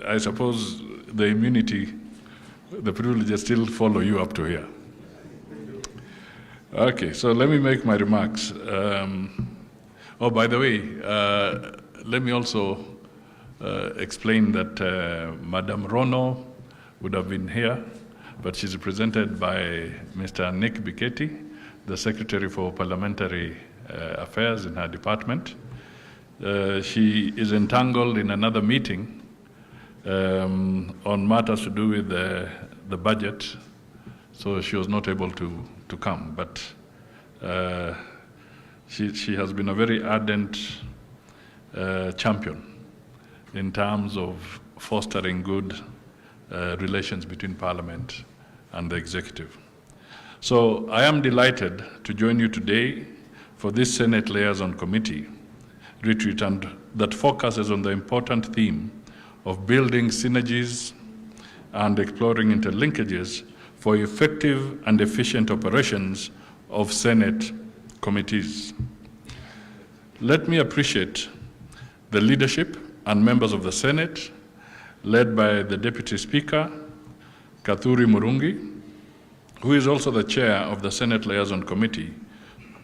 I suppose the immunity, the privileges still follow you up to here. Okay, so let me make my remarks. Oh, by the way, let me also explain that Madam Rono would have been here, but she's represented by Mr. Nick Biketi, the Secretary for Parliamentary Affairs in her department. She is entangled in another meeting on matters to do with the budget, so she was not able to come. But she has been a very ardent champion in terms of fostering good relations between Parliament and the Executive. So I am delighted to join you today for this Senate Liaison Committee retreat, and that focuses on the important theme of building synergies and exploring interlinkages for effective and efficient operations of Senate committees. Let me appreciate the leadership and members of the Senate, led by the Deputy Speaker, Kathuri Murungi, who is also the chair of the Senate Liaison Committee,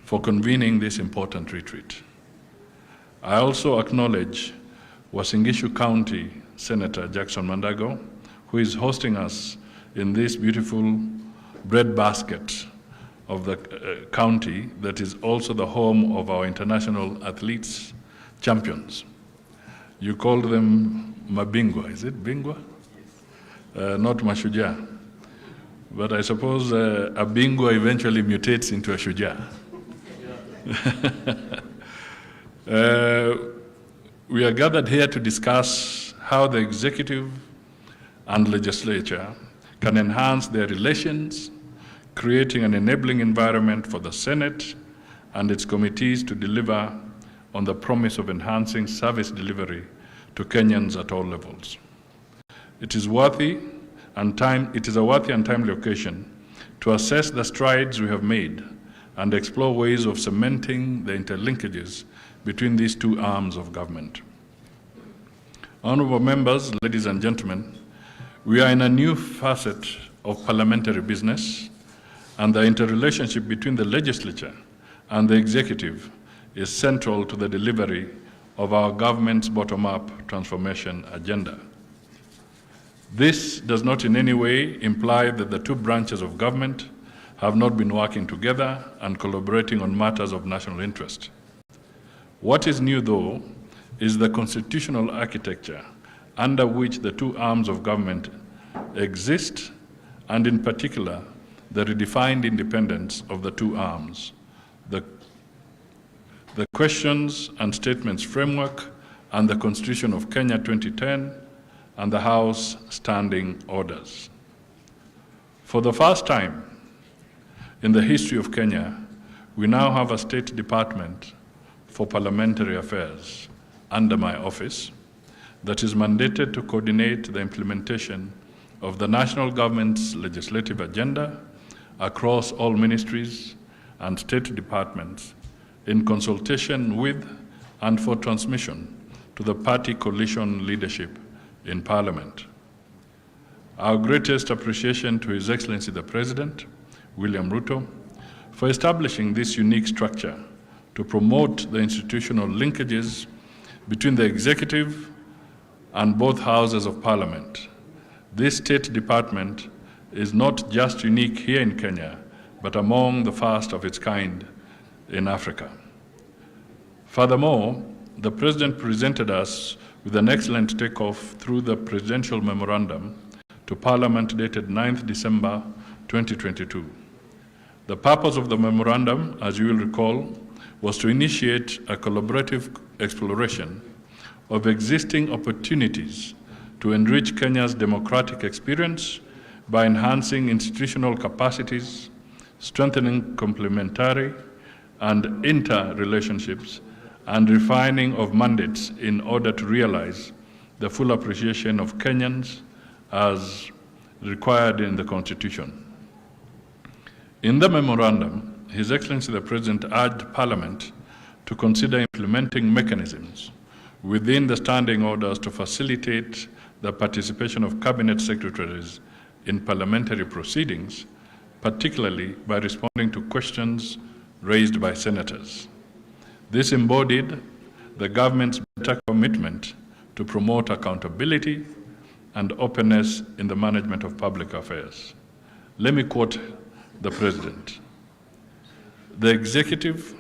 for convening this important retreat. I also acknowledge Uasin Gishu County Senator Jackson Mandago, who is hosting us in this beautiful breadbasket of the county that is also the home of our international athletes champions. You call them Mabingwa, is it Bingwa? Not Mashujaa. But I suppose a Bingwa eventually mutates into a Shujaa. We are gathered here to discuss how the executive and legislature can enhance their relations, creating an enabling environment for the Senate and its committees to deliver on the promise of enhancing service delivery to Kenyans at all levels. It is a worthy and timely occasion to assess the strides we have made and explore ways of cementing the interlinkages between these two arms of government. Honorable members, ladies and gentlemen, we are in a new facet of parliamentary business, and the interrelationship between the legislature and the executive is central to the delivery of our government's bottom-up transformation agenda. This does not in any way imply that the two branches of government have not been working together and collaborating on matters of national interest. What is new, though, is the constitutional architecture under which the two arms of government exist, and in particular, the redefined independence of the two arms, the questions and statements framework, and the Constitution of Kenya 2010, and the House standing orders. For the first time in the history of Kenya, we now have a State Department for Parliamentary Affairs under my office that is mandated to coordinate the implementation of the national government's legislative agenda across all ministries and state departments in consultation with and for transmission to the party coalition leadership in Parliament. Our greatest appreciation to His Excellency the President, William Ruto, for establishing this unique structure to promote the institutional linkages between the executive and both houses of Parliament. This State Department is not just unique here in Kenya, but among the first of its kind in Africa. Furthermore, the President presented us with an excellent takeoff through the Presidential Memorandum to Parliament dated 9th December 2022. The purpose of the memorandum, as you will recall, was to initiate a collaborative exploration of existing opportunities to enrich Kenya's democratic experience by enhancing institutional capacities, strengthening complementary and inter-relationships, and refining of mandates in order to realize the full appreciation of Kenyans as required in the Constitution. In the memorandum, His Excellency the President urged Parliament to consider implementing mechanisms within the standing orders to facilitate the participation of cabinet secretaries in parliamentary proceedings, particularly by responding to questions raised by senators. This embodied the government's better commitment to promote accountability and openness in the management of public affairs. Let me quote the President. The executive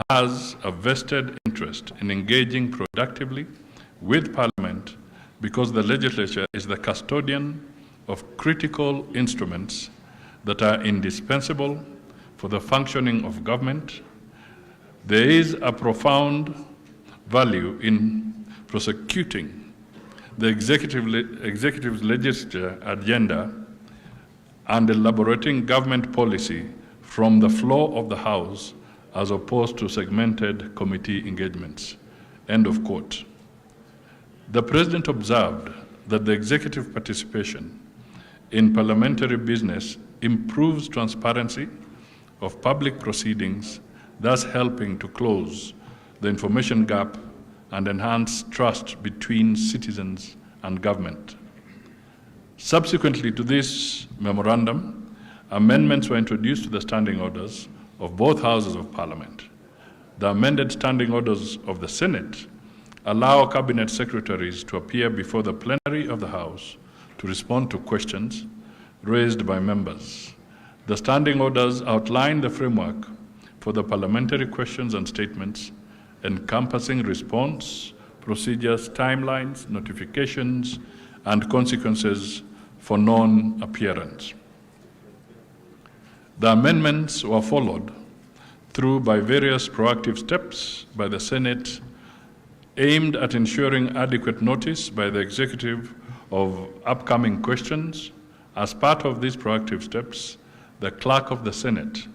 has a vested interest in engaging productively with Parliament because the legislature is the custodian of critical instruments that are indispensable for the functioning of government. There is a profound value in prosecuting the executive's legislature agenda and elaborating government policy from the floor of the House as opposed to segmented committee engagements. End of quote. The President observed that the executive participation in parliamentary business improves transparency of public proceedings, thus helping to close the information gap and enhance trust between citizens and government. Subsequently to this memorandum, amendments were introduced to the standing orders of both houses of Parliament. The amended standing orders of the Senate allow cabinet secretaries to appear before the plenary of the House to respond to questions raised by members. The standing orders outline the framework for the parliamentary questions and statements, encompassing response, procedures, timelines, notifications, and consequences for non-appearance. The amendments were followed through by various proactive steps by the Senate aimed at ensuring adequate notice by the executive of upcoming questions. As part of these proactive steps, the clerk of the Senate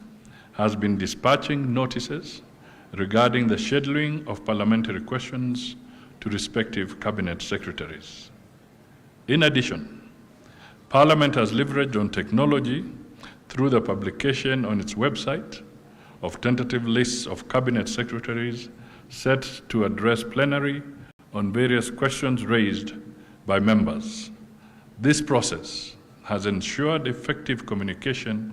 has been dispatching notices regarding the scheduling of parliamentary questions to respective cabinet secretaries. In addition, Parliament has leveraged on technology through the publication on its website of tentative lists of cabinet secretaries set to address plenary on various questions raised by members. This process has ensured effective communication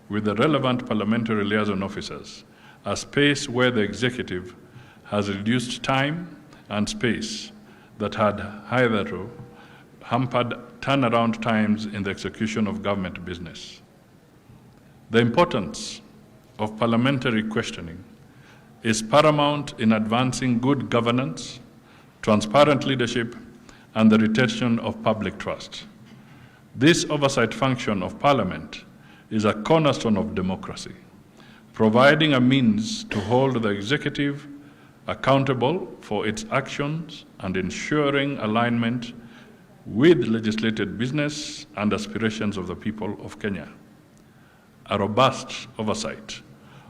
with the relevant parliamentary liaison officers, a space where the executive has reduced time and space that had hitherto hampered turnaround times in the execution of government business. The importance of parliamentary questioning is paramount in advancing good governance, transparent leadership, and the retention of public trust. This oversight function of Parliament is a cornerstone of democracy, providing a means to hold the executive accountable for its actions and ensuring alignment with legislated business and aspirations of the people of Kenya. A robust oversight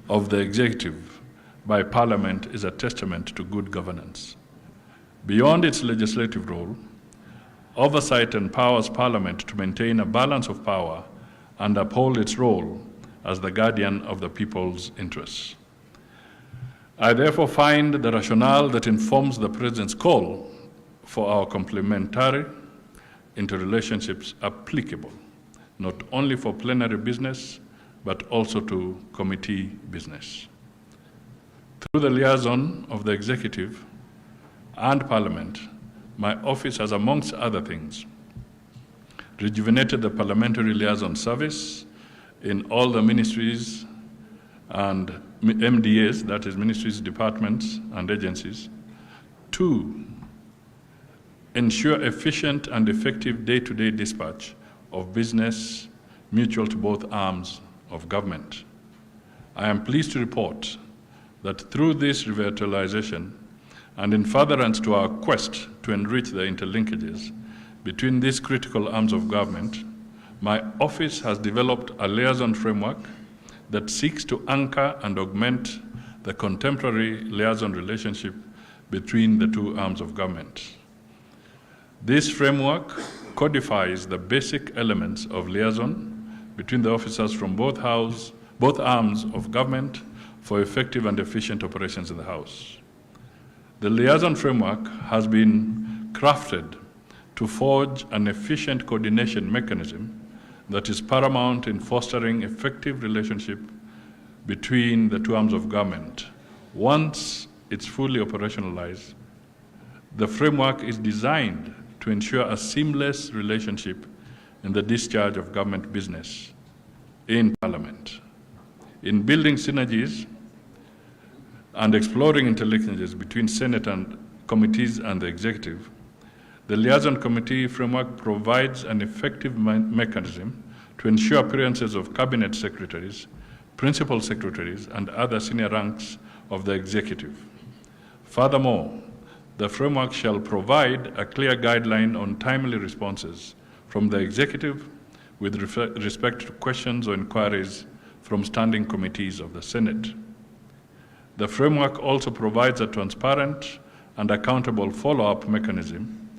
of the executive by Parliament is a testament to good governance. Beyond its legislative role, oversight empowers Parliament to maintain a balance of power and uphold its role as the guardian of the people's interests. I therefore find the rationale that informs the President's call for our complementary interrelationships applicable, not only for plenary business, but also to committee business. Through the liaison of the Executive and Parliament, my office has, amongst other things, rejuvenated the Parliamentary Liaison Service in all the ministries and MDAs, that is ministries, departments, and agencies, to ensure efficient and effective day-to-day dispatch of business mutual to both arms of government. I am pleased to report that through this revitalization and in furtherance to our quest to enrich the interlinkages between these critical arms of government, my office has developed a liaison framework that seeks to anchor and augment the contemporary liaison relationship between the two arms of government. This framework codifies the basic elements of liaison between the officers from both arms of government for effective and efficient operations in the House. The liaison framework has been crafted to forge an efficient coordination mechanism that is paramount in fostering effective relationship between the two arms of government. Once it's fully operationalized, the framework is designed to ensure a seamless relationship in the discharge of government business in Parliament. In building synergies and exploring interlinkages between Senate and committees and the Executive, the Liaison Committee framework provides an effective mechanism to ensure appearances of cabinet secretaries, principal secretaries, and other senior ranks of the Executive. Furthermore, the framework shall provide a clear guideline on timely responses from the Executive with respect to questions or inquiries from standing committees of the Senate. The framework also provides a transparent and accountable follow-up mechanism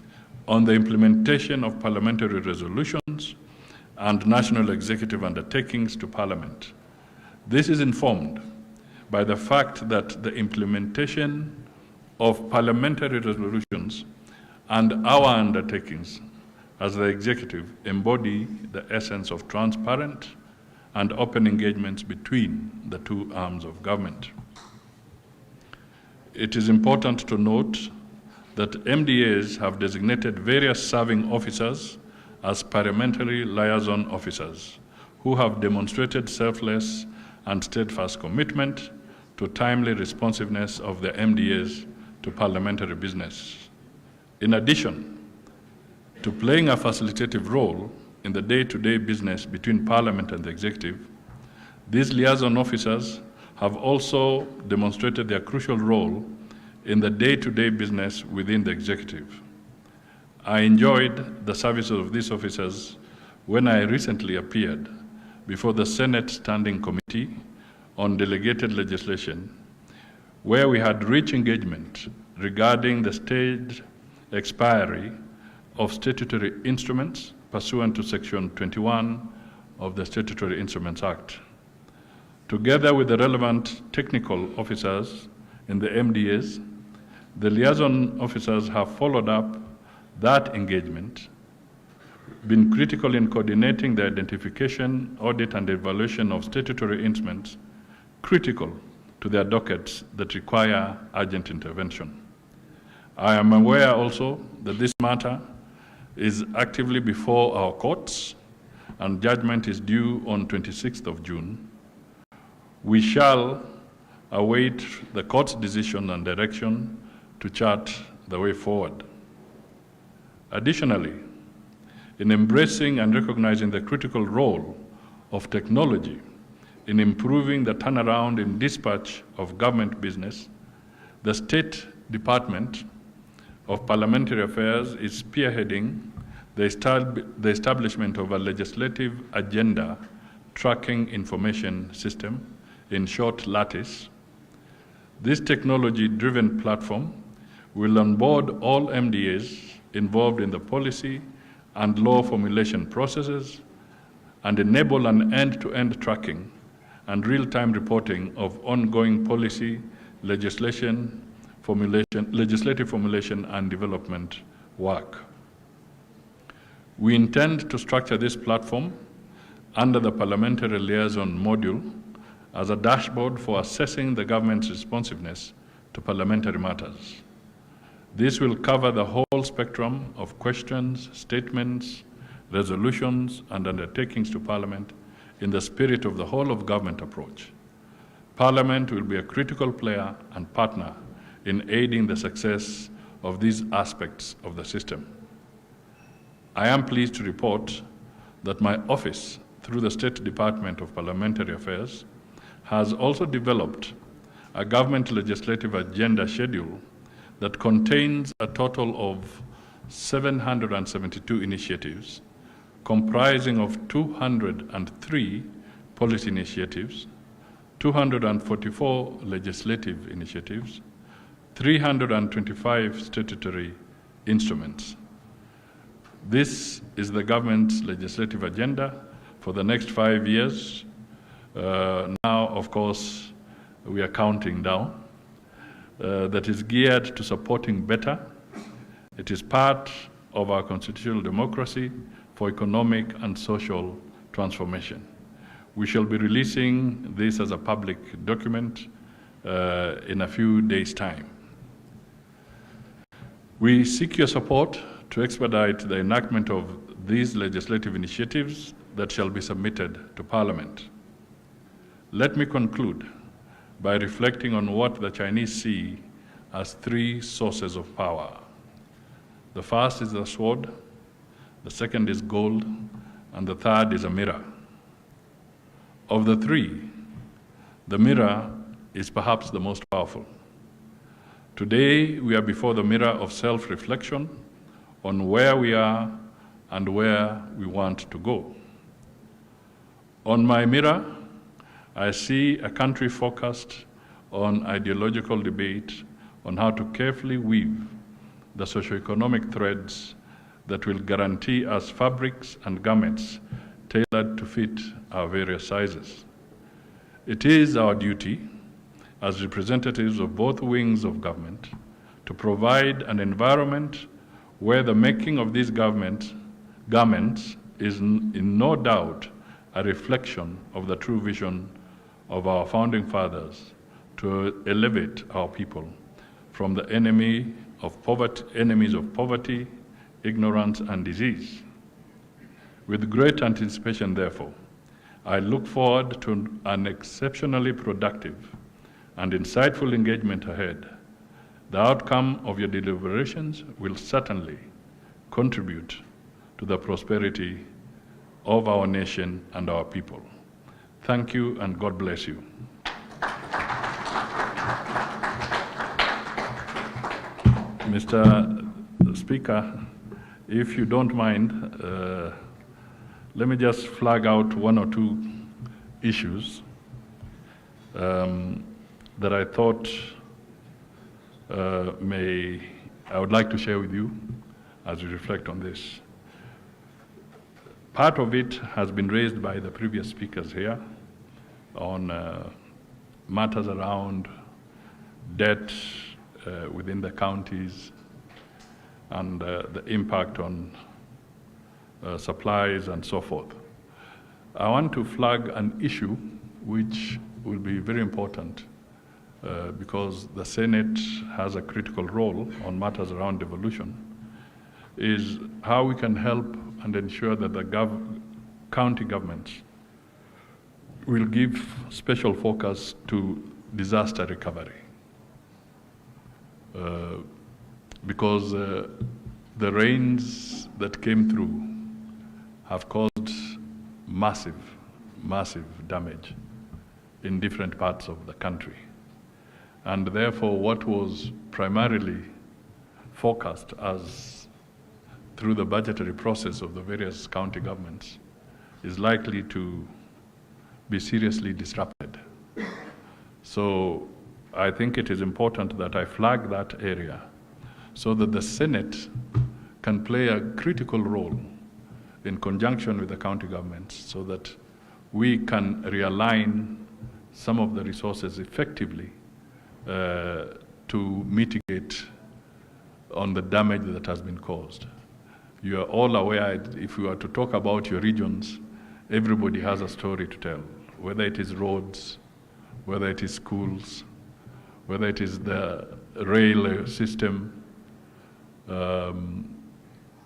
on the implementation of parliamentary resolutions and national executive undertakings to Parliament. This is informed by the fact that the implementation of parliamentary resolutions and our undertakings as the Executive embody the essence of transparent and open engagements between the two arms of government. It is important to note that MDAs have designated various serving officers as parliamentary liaison officers who have demonstrated selfless and steadfast commitment to timely responsiveness of the MDAs to parliamentary business. In addition to playing a facilitative role in the day-to-day business between Parliament and the Executive, these liaison officers have also demonstrated their crucial role in the day-to-day business within the Executive. I enjoyed the services of these officers when I recently appeared before the Senate Standing Committee on Delegated Legislation, where we had rich engagement regarding the staged expiry of statutory instruments pursuant to Section 21 of the Statutory Instruments Act. Together with the relevant technical officers in the MDAs, the liaison officers have followed up that engagement, been critical in coordinating the identification, audit, and evaluation of statutory instruments critical to their dockets that require urgent intervention. I am aware also that this matter is actively before our courts and judgment is due on 26th of June. We shall await the court's decision and direction to chart the way forward. Additionally, in embracing and recognizing the critical role of technology in improving the turnaround in dispatch of government business, the State Department of Parliamentary Affairs is spearheading the establishment of a legislative agenda tracking information system, in short, LATIS, This technology-driven platform will onboard all MDAs involved in the policy and law formulation processes and enable an end-to-end tracking and real-time reporting of ongoing policy, legislative formulation and development work. We intend to structure this platform under the Parliamentary Liaison module as a dashboard for assessing the government's responsiveness to parliamentary matters. This will cover the whole spectrum of questions, statements, resolutions, and undertakings to Parliament in the spirit of the whole of government approach. Parliament will be a critical player and partner in aiding the success of these aspects of the system. I am pleased to report that my office, through the State Department of Parliamentary Affairs, has also developed a government legislative agenda schedule that contains a total of 772 initiatives, comprising of 203 policy initiatives, 244 legislative initiatives, 325 statutory instruments. This is the government's legislative agenda for the next 5 years. Now, of course, we are counting down. That is geared to supporting better. It is part of our constitutional democracy for economic and social transformation. We shall be releasing this as a public document in a few days' time. We seek your support to expedite the enactment of these legislative initiatives that shall be submitted to Parliament. Let me conclude by reflecting on what the Chinese see as three sources of power. The first is the sword, the second is gold, and the third is a mirror. Of the three, the mirror is perhaps the most powerful. Today, we are before the mirror of self-reflection on where we are and where we want to go. On my mirror, I see a country focused on ideological debate on how to carefully weave the socioeconomic threads that will guarantee us fabrics and garments tailored to fit our various sizes. It is our duty as representatives of both wings of government to provide an environment where the making of these garments is in no doubt a reflection of the true vision of our founding fathers to elevate our people from the enemies of poverty, ignorance, and disease. With great anticipation, therefore, I look forward to an exceptionally productive and insightful engagement ahead. The outcome of your deliberations will certainly contribute to the prosperity of our nation and our people. Thank you, and God bless you. Mr. Speaker, if you don't mind, let me just flag out one or two issues that I thought I would like to share with you as we reflect on this. Part of it has been raised by the previous speakers here on matters around debt within the counties and the impact on supplies and so forth. I want to flag an issue which will be very important because the Senate has a critical role on matters around devolution, is how we can help and ensure that the county governments will give special focus to disaster recovery. Because the rains that came through have caused massive damage in different parts of the country. And therefore, what was primarily forecast as through the budgetary process of the various county governments is likely to be seriously disrupted. So I think it is important that I flag that area so that the Senate can play a critical role in conjunction with the county governments so that we can realign some of the resources effectively to mitigate on the damage that has been caused. You are all aware, if we were to talk about your regions, everybody has a story to tell, whether it is roads, whether it is schools, whether it is the rail system,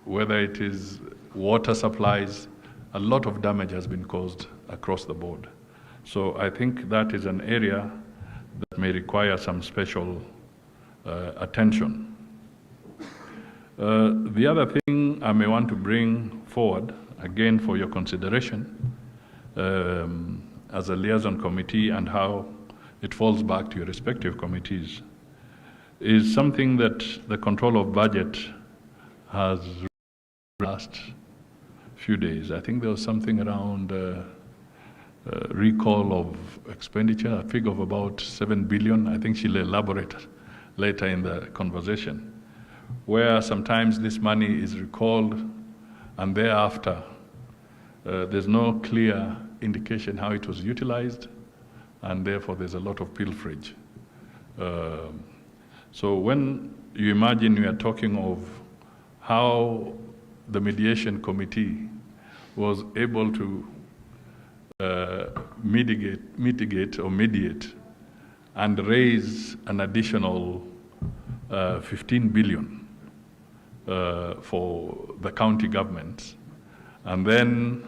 whether it is water supplies. A lot of damage has been caused across the board. So I think that is an area that may require some special attention. The other thing I may want to bring forward, again for your consideration, as a liaison committee and how it falls back to your respective committees, is something that the control of budget has last few days. I think there was something around recall of expenditure, a figure of about 7 billion. I think she'll elaborate later in the conversation, where sometimes this money is recalled and thereafter there's no clear indication how it was utilized, and therefore there's a lot of pilferage. So when you imagine we are talking of how the mediation committee was able to mitigate or mediate and raise an additional 15 billion for the county governments, and then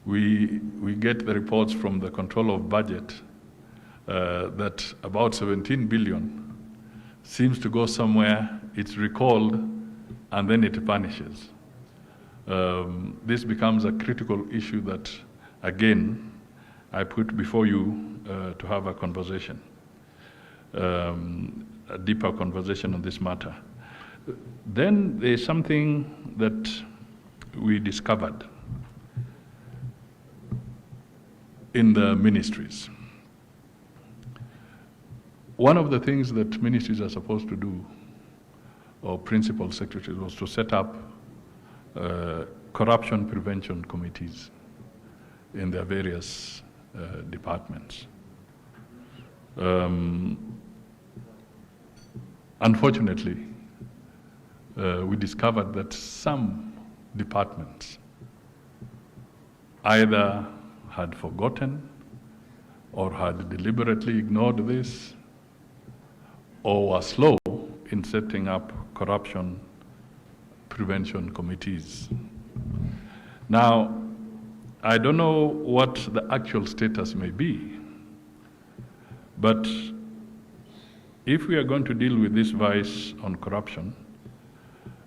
we get the reports from the control of budget that about 17 billion seems to go somewhere, it's recalled, and then it vanishes. This becomes a critical issue that, again, I put before you to have a conversation, a deeper conversation on this matter. Then there's something that we discovered in the ministries. One of the things that ministries are supposed to do, or principal secretaries, was to set up corruption prevention committees in their various departments. Unfortunately, we discovered that some departments either had forgotten or had deliberately ignored this, or were slow in setting up corruption prevention committees. Now, I don't know what the actual status may be, but if we are going to deal with this vice on corruption,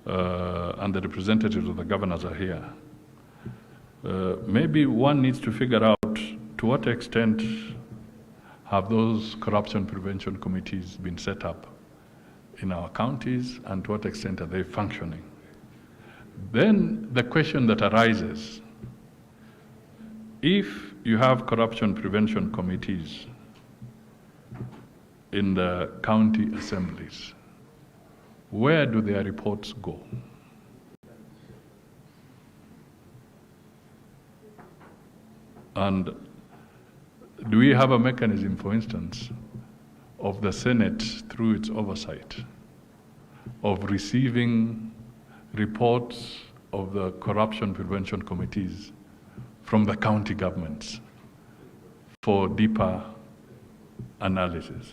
and the representatives of the governors are here, maybe one needs to figure out to what extent have those corruption prevention committees been set up in our counties, and to what extent are they functioning? Then the question that arises, if you have corruption prevention committees in the county assemblies, where do their reports go? And do we have a mechanism, for instance, of the Senate, through its oversight, of receiving reports of the corruption prevention committees from the county governments for deeper analysis?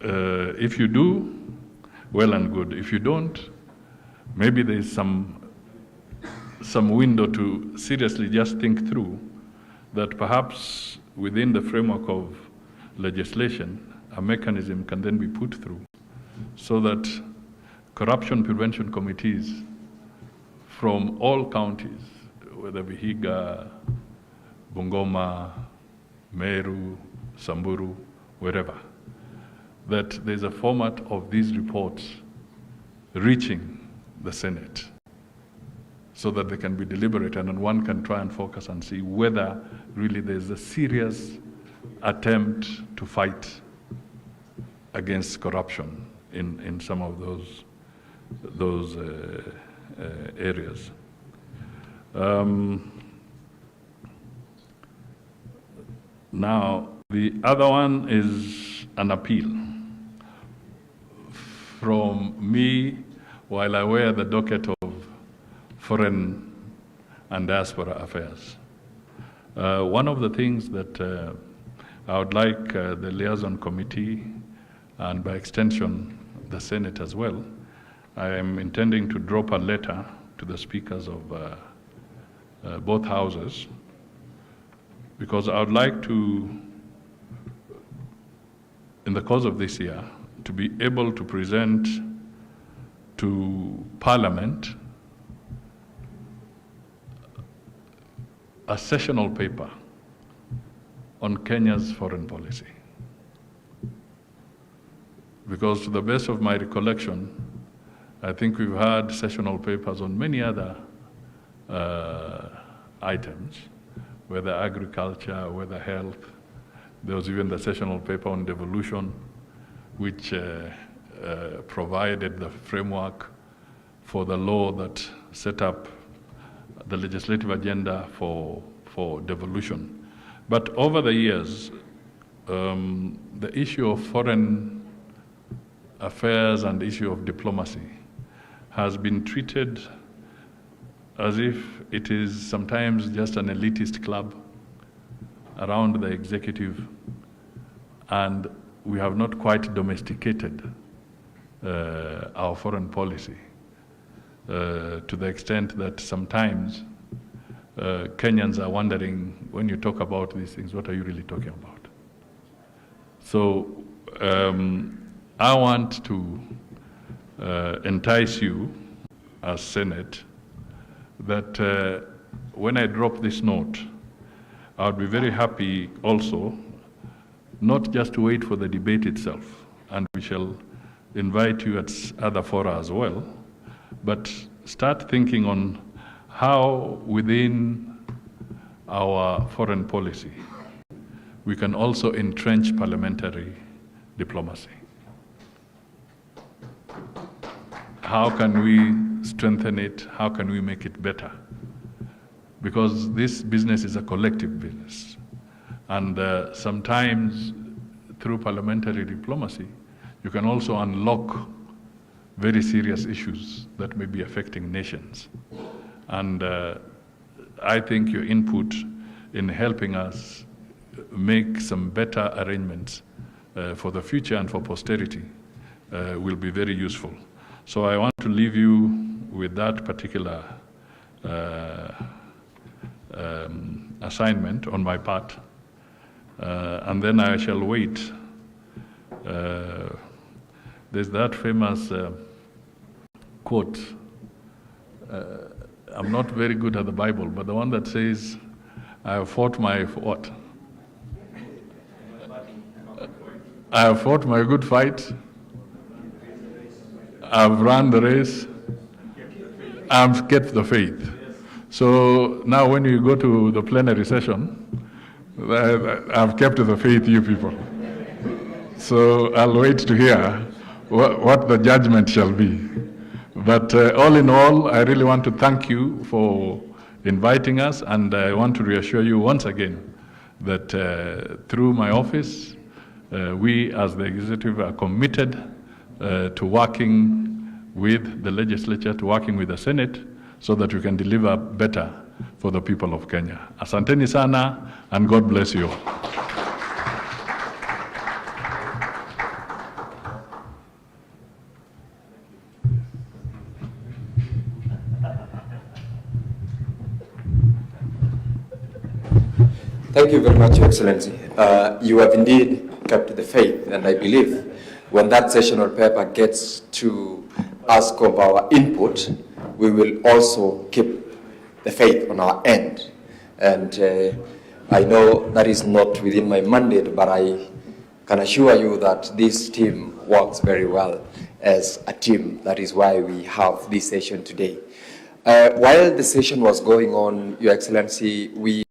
If you do, well and good. If you don't, maybe there is some window to seriously just think through that perhaps within the framework of legislation, a mechanism can then be put through so that corruption prevention committees from all counties, whether Vihiga, Bungoma, Meru, Samburu, wherever, that there's a format of these reports reaching the Senate so that they can be deliberated and one can try and focus and see whether really there's a serious attempt to fight against corruption in some of those areas. Now, the other one is an appeal from me while I wear the docket of Foreign and Diaspora Affairs. One of the things that I would like the Liaison Committee, and by extension the Senate as well, I am intending to drop a letter to the speakers of both houses, because I would like to, in the course of this year, to be able to present to Parliament a sessional paper on Kenya's foreign policy. Because to the best of my recollection, I think we've had sessional papers on many other items, whether agriculture, whether health. There was even the sessional paper on devolution, which provided the framework for the law that set up the legislative agenda for devolution. But over the years, the issue of foreign affairs and the issue of diplomacy has been treated as if it is sometimes just an elitist club around the executive, and we have not quite domesticated our foreign policy to the extent that sometimes Kenyans are wondering, when you talk about these things, what are you really talking about? So I want to entice you as Senate that when I drop this note, I would be very happy also not just to wait for the debate itself, and we shall invite you at other fora as well, but start thinking on how within our foreign policy we can also entrench parliamentary diplomacy. How can we strengthen it? How can we make it better? Because this business is a collective business. And sometimes through parliamentary diplomacy, you can also unlock very serious issues that may be affecting nations. And I think your input in helping us make some better arrangements for the future and for posterity will be very useful. So I want to leave you with that particular assignment on my part, and then I shall wait. There's that famous quote, I'm not very good at the Bible, but the one that says, I have fought my what? I have fought my good fight. I've run the race. I've kept the faith. So now when you go to the plenary session, I've kept the faith, you people. So I'll wait to hear what the judgment shall be. But all in all, I really want to thank you for inviting us, and I want to reassure you once again that through my office, we as the executive are committed to working with the legislature, to working with the Senate, so that we can deliver better for the people of Kenya. Asanteni sana, and God bless you. Thank you very much, Your Excellency. You have indeed kept the faith, and I believe when that sessional paper gets to ask of our input, we will also keep the faith on our end. And I know that is not within my mandate, but I can assure you that this team works very well as a team. That is why we have this session today. While the session was going on, Your Excellency, we